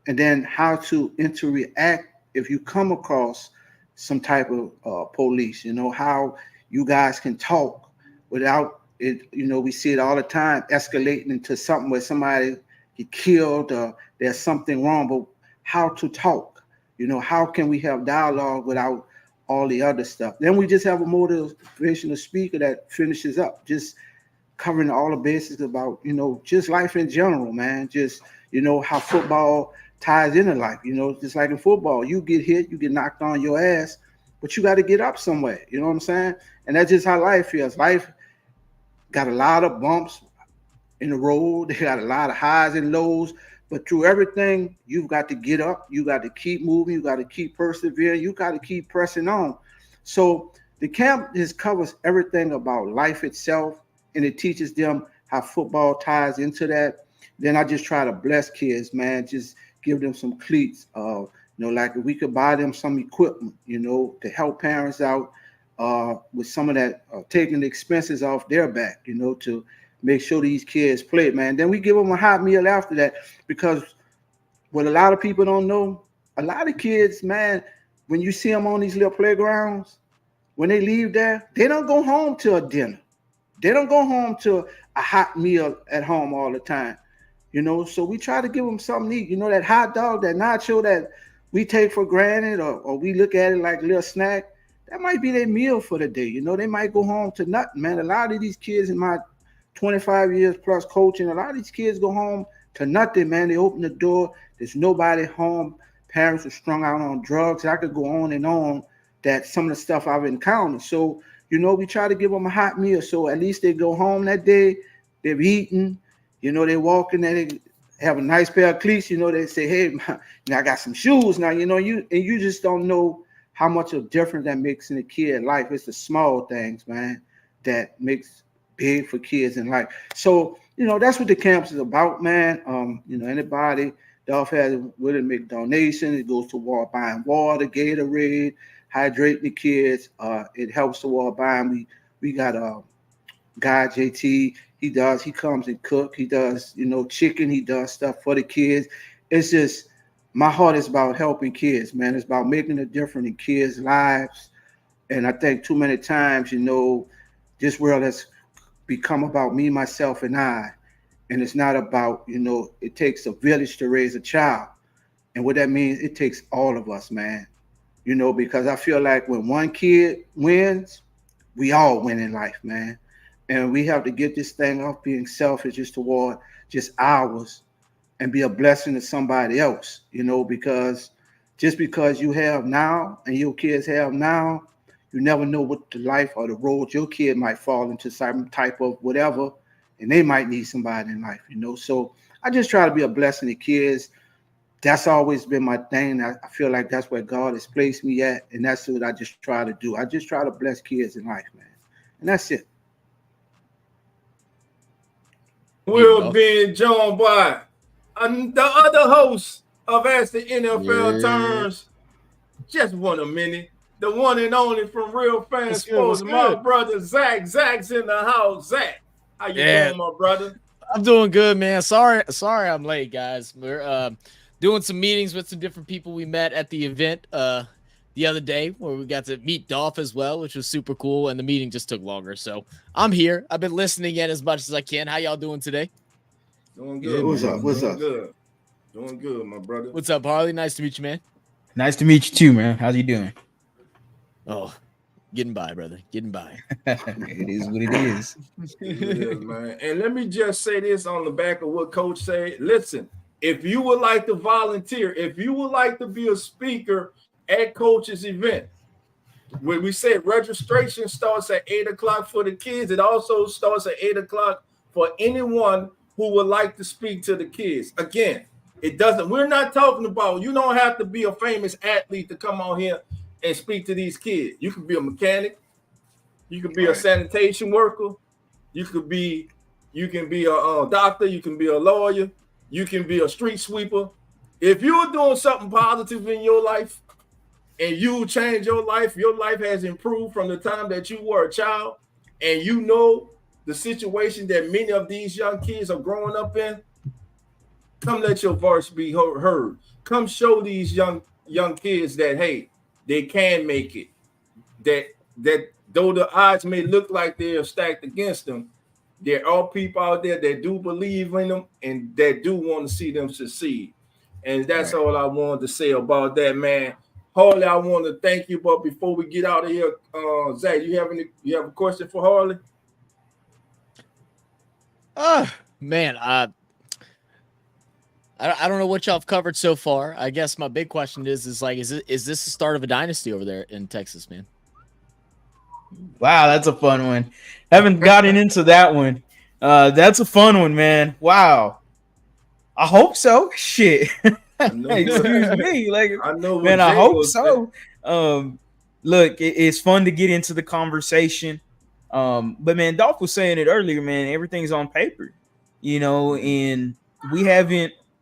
And then how to interact if you come across some type of police, how you guys can talk without it. We see it all the time, escalating into something where somebody get killed, or there's something wrong, but how to talk, how can we have dialogue without all the other stuff? Then we just have a motivational speaker that finishes up, just covering all the bases about, just life in general, man. Just, how football ties into life, just like in football, you get hit, you get knocked on your ass, but you got to get up somewhere. You know what I'm saying? And that's just how life is. Life got a lot of bumps in the road. They got a lot of highs and lows, but through everything, you've got to get up. You got to keep moving. You got to keep persevering. You got to keep pressing on. So the camp just covers everything about life itself, and it teaches them how football ties into that. Then I just try to bless kids, man. Just give them some cleats. Like if we could buy them some equipment, to help parents out with some of that, taking the expenses off their back, to make sure these kids play, man. Then we give them a hot meal after that, because what a lot of people don't know, a lot of kids, man, when you see them on these little playgrounds, when they leave there, they don't go home to a dinner. They don't go home to a hot meal at home all the time. So we try to give them something to eat. That hot dog, that nacho that we take for granted, or we look at it like a little snack, that might be their meal for the day. They might go home to nothing, man. A lot of these kids in my 25 years plus coaching, a lot of these kids go home to nothing, man. They open the door, there's nobody home. Parents are strung out on drugs. I could go on and on, that some of the stuff I've encountered. So, we try to give them a hot meal. So at least they go home that day, they've eaten, they walk in there, they have a nice pair of cleats, they say, hey, I got some shoes now, you just don't know how much of difference that makes in a kid's life. It's the small things, man, that makes big for kids in life. So, that's what the camps is about, man. Anybody that has with it, make donations. It goes toward buying water, Gatorade, hydrating the kids. It helps toward buying. We got a guy, JT. He comes and cook. He does, chicken. He does stuff for the kids. It's just, my heart is about helping kids, man. It's about making a difference in kids' lives. And I think too many times, this world has become about me, myself, and I. And it's not about, it takes a village to raise a child. And what that means, it takes all of us, man. Because I feel like when one kid wins, we all win in life, man. And we have to get this thing off being selfish just toward just ours, and be a blessing to somebody else, because just because you have now and your kids have now, you never know what the life or the road your kid might fall into, some type of whatever, and they might need somebody in life, So I just try to be a blessing to kids. That's always been my thing. I feel like that's where God has placed me at, and that's what I just try to do. I just try to bless kids in life, man. And that's it. We're being joined by the other host of As the NFL Turns. Just 1 minute. The one and only from Real Fan Sports, my brother Zach. Zach's in the house. Zach, how you doing, my brother? I'm doing good, man. Sorry I'm late, guys. We're doing some meetings with some different people we met at the event the other day, where we got to meet Dolph as well, which was super cool, and the meeting just took longer. So I'm here. I've been listening in as much as I can. How y'all doing today? Doing good. What's up? Good. Doing good, my brother. What's up, Harley? Nice to meet you, man. Nice to meet you too, man. How's you doing? Oh, getting by, brother. Getting by. It is what it is. It is, man. And let me just say this on the back of what Coach said. Listen, if you would like to volunteer, if you would like to be a speaker at Coach's event, when we said registration starts at 8 o'clock for the kids, it also starts at 8 o'clock for anyone who would like to speak to the kids. Again, it doesn't, we're not talking about, you don't have to be a famous athlete to come on here and speak to these kids. You could be a mechanic, you could be a sanitation worker, you can be a doctor, you can be a lawyer, you can be a street sweeper. If you're doing something positive in your life and you change your life has improved from the time that you were a child, and you know the situation that many of these young kids are growing up in, come let your voice be heard. Come show these young kids that, hey, they can make it. That though the odds may look like they're stacked against them, there are people out there that do believe in them and that do want to see them succeed. And that's all I wanted to say about that, man. Harley, I want to thank you. But before we get out of here, Zach, you have a question for Harley? Man, I don't know what y'all have covered so far. I guess my big question is this the start of a dynasty over there in Texas, man? Wow, that's a fun one. Haven't gotten into that one. That's a fun one, man. Wow. I hope so. Shit. Excuse me. Like, I know, man, I hope so. Look, it's fun to get into the conversation. But man, Dolph was saying it earlier, man. Everything's on paper, and we're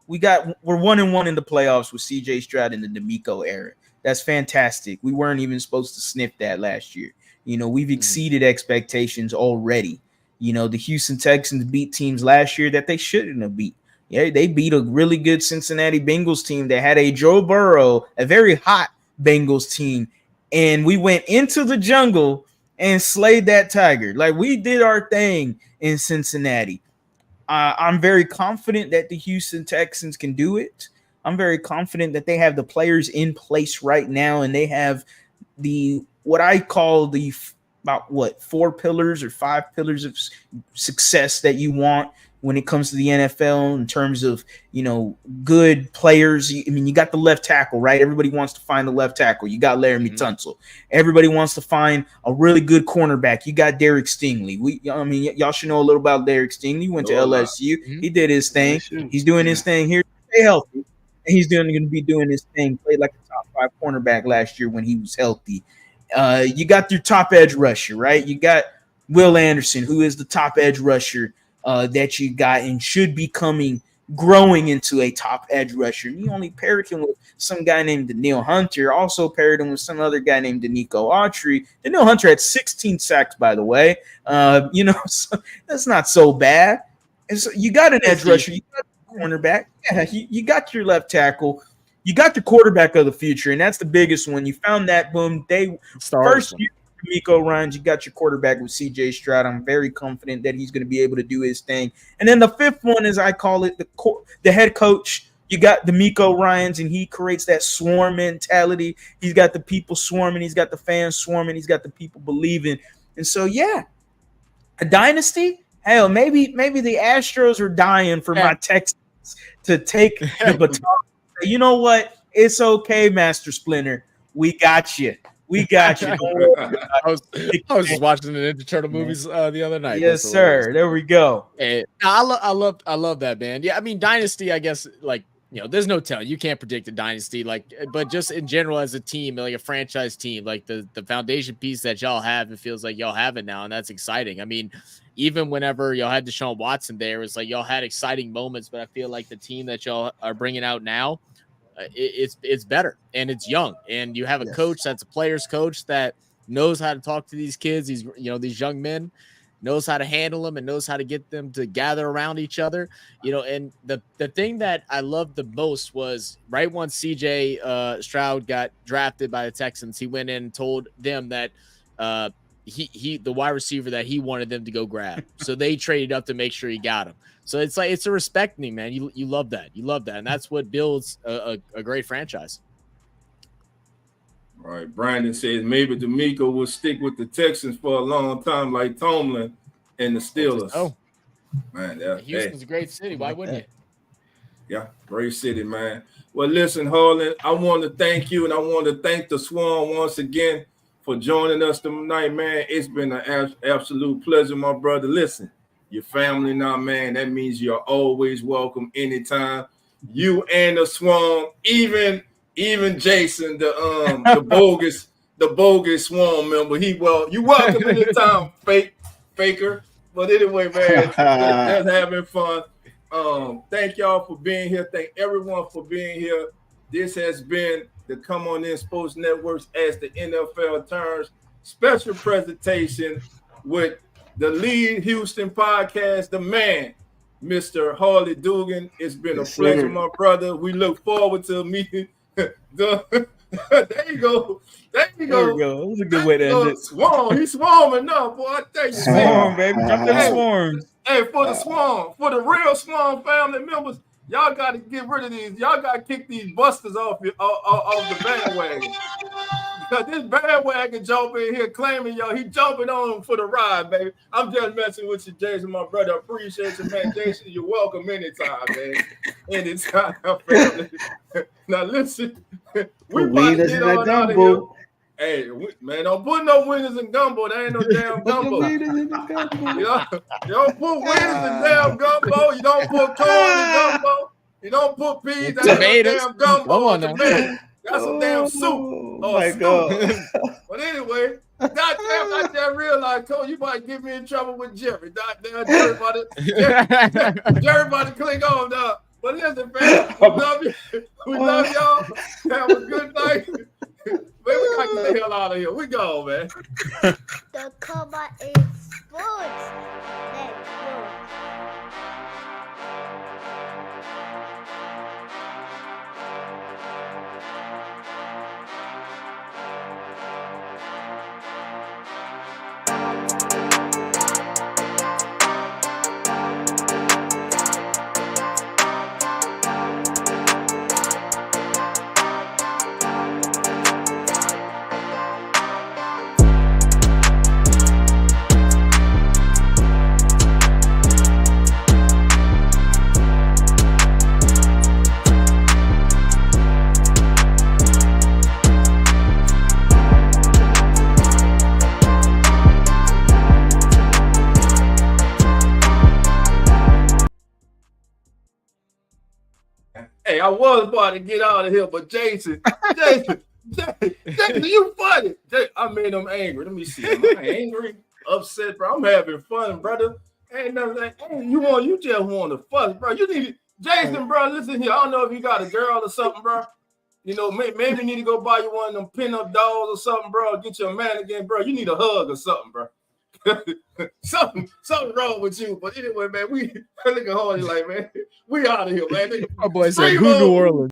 1-1 in the playoffs with CJ Stroud in the DeMeco era. That's fantastic. We weren't even supposed to sniff that last year. We've exceeded expectations already. The Houston Texans beat teams last year that they shouldn't have beat. Yeah, they beat a really good Cincinnati Bengals team that had a Joe Burrow, a very hot Bengals team. And we went into the jungle and slayed that tiger. Like, we did our thing in Cincinnati. I'm very confident that the Houston Texans can do it. I'm very confident that they have the players in place right now, and they have what I call about 4 pillars or 5 pillars of success that you want when it comes to the NFL in terms of, good players. You got the left tackle, right? Everybody wants to find the left tackle. You got Laramie Tunsil. Everybody wants to find a really good cornerback. You got Derek Stingley. Y'all should know a little about Derek Stingley. He went to LSU. He did his thing. He's doing his thing here. Stay healthy. And he's going to be doing his thing. Played like a top 5 cornerback last year when he was healthy. You got your top edge rusher, right? You got Will Anderson, who is the top edge rusher that you got and should be growing into a top edge rusher. You only paired him with some guy named Danielle Hunter, also paired him with some other guy named Danico Autry. Danielle Hunter had 16 sacks, by the way. So that's not so bad. And so you got an edge rusher, you got a cornerback, you got your left tackle, you got your quarterback of the future, and that's the biggest one. You found that, boom. First year, DeMeco Ryans, you got your quarterback with CJ Stroud. I'm very confident that he's going to be able to do his thing. And then the 5th one is, I call it the head coach. You got DeMeco Ryans, and he creates that swarm mentality. He's got the people swarming. He's got the fans swarming. He's got the people believing. And so, yeah, a dynasty. Hell, maybe the Astros are dying for my Texans to take the baton. You know what? It's okay, Master Splinter. We got you. We got you. I was just watching the Ninja Turtle movies the other night. Yes, sir. There we go. And I love that, man. Yeah, I mean, dynasty, I guess, like, there's no telling. You can't predict a dynasty, but just in general as a team, like a franchise team, like the foundation piece that y'all have, it feels like y'all have it now, and that's exciting. I mean, even whenever y'all had Deshaun Watson there, it's like y'all had exciting moments, but I feel like the team that y'all are bringing out now, it's better, and it's young, and you have a coach that's a player's coach that knows how to talk to these kids, these young men, knows how to handle them and knows how to get them to gather around each other, and the thing that I loved the most was right once CJ Stroud got drafted by the Texans, he went in and told them that he the wide receiver that he wanted them to go grab. So they traded up to make sure he got him. So it's a respect thing, man. You love that. You love that. And that's what builds a great franchise. All right. Brandon says maybe DeMeco will stick with the Texans for a long time like Tomlin and the Steelers. Oh, man. Houston's a great city. Why wouldn't you? Yeah, great city, man. Well, listen, Harlan, I want to thank you, and I want to thank the Swarm once again for joining us tonight, man. It's been an absolute pleasure, my brother. Listen, your family now, man. That means you're always welcome anytime. You and the Swarm, even Jason, the bogus Swarm member. You welcome anytime, faker. But anyway, man, just having fun. Thank y'all for being here. Thank everyone for being here. This has been the Come On In Sports Networks as the NFL turns special presentation with the lead Houston podcast, the man, Mr. Harley Dugan. It's been a pleasure, my brother. We look forward to meeting. There you go. There you go. It was a good way to end it. Swarm. He's swarming up, boy. I tell you, Swarm, baby. Jump in the swarm. Hey, for the Swarm, for the real Swarm family members, y'all got to get rid of these. Y'all got to kick these busters off the bandwagon. Because this bandwagon jumper in here claiming y'all, he jumping on them for the ride, baby. I'm just messing with you, Jason, my brother. I appreciate you, man. Jason, you're welcome anytime, man. Anytime, family. Now, listen. We about to get on out of here. Hey, man, don't put no winners in gumbo. That ain't no damn gumbo. You don't put winners in damn gumbo. You don't put corn in gumbo. You don't put peas. That's no damn gumbo. That's some damn soup. Oh my God. But anyway, goddamn, I just realized, Cole, you might get me in trouble with Jerry. Goddamn, Jerry about to click on now. But listen, man, we love you. We love y'all. Have a good night. Man, we gotta get the hell out of here. We go, man. The Come On In Sports Network. Hey, I was about to get out of here, but Jason, you funny. I made him angry. Let me see. Am I angry? Upset, bro? I'm having fun, brother. Ain't nothing like, hey, you just want to fuss, bro. You need Jason, bro. Listen here. I don't know if you got a girl or something, bro. You know, maybe you need to go buy you one of them pin-up dolls or something, bro. Get you a mannequin, bro. You need a hug or something, bro. something wrong with you. But anyway, man, we look at Hardy like, man, we out of here, man. My boy said, "Who New Orleans?"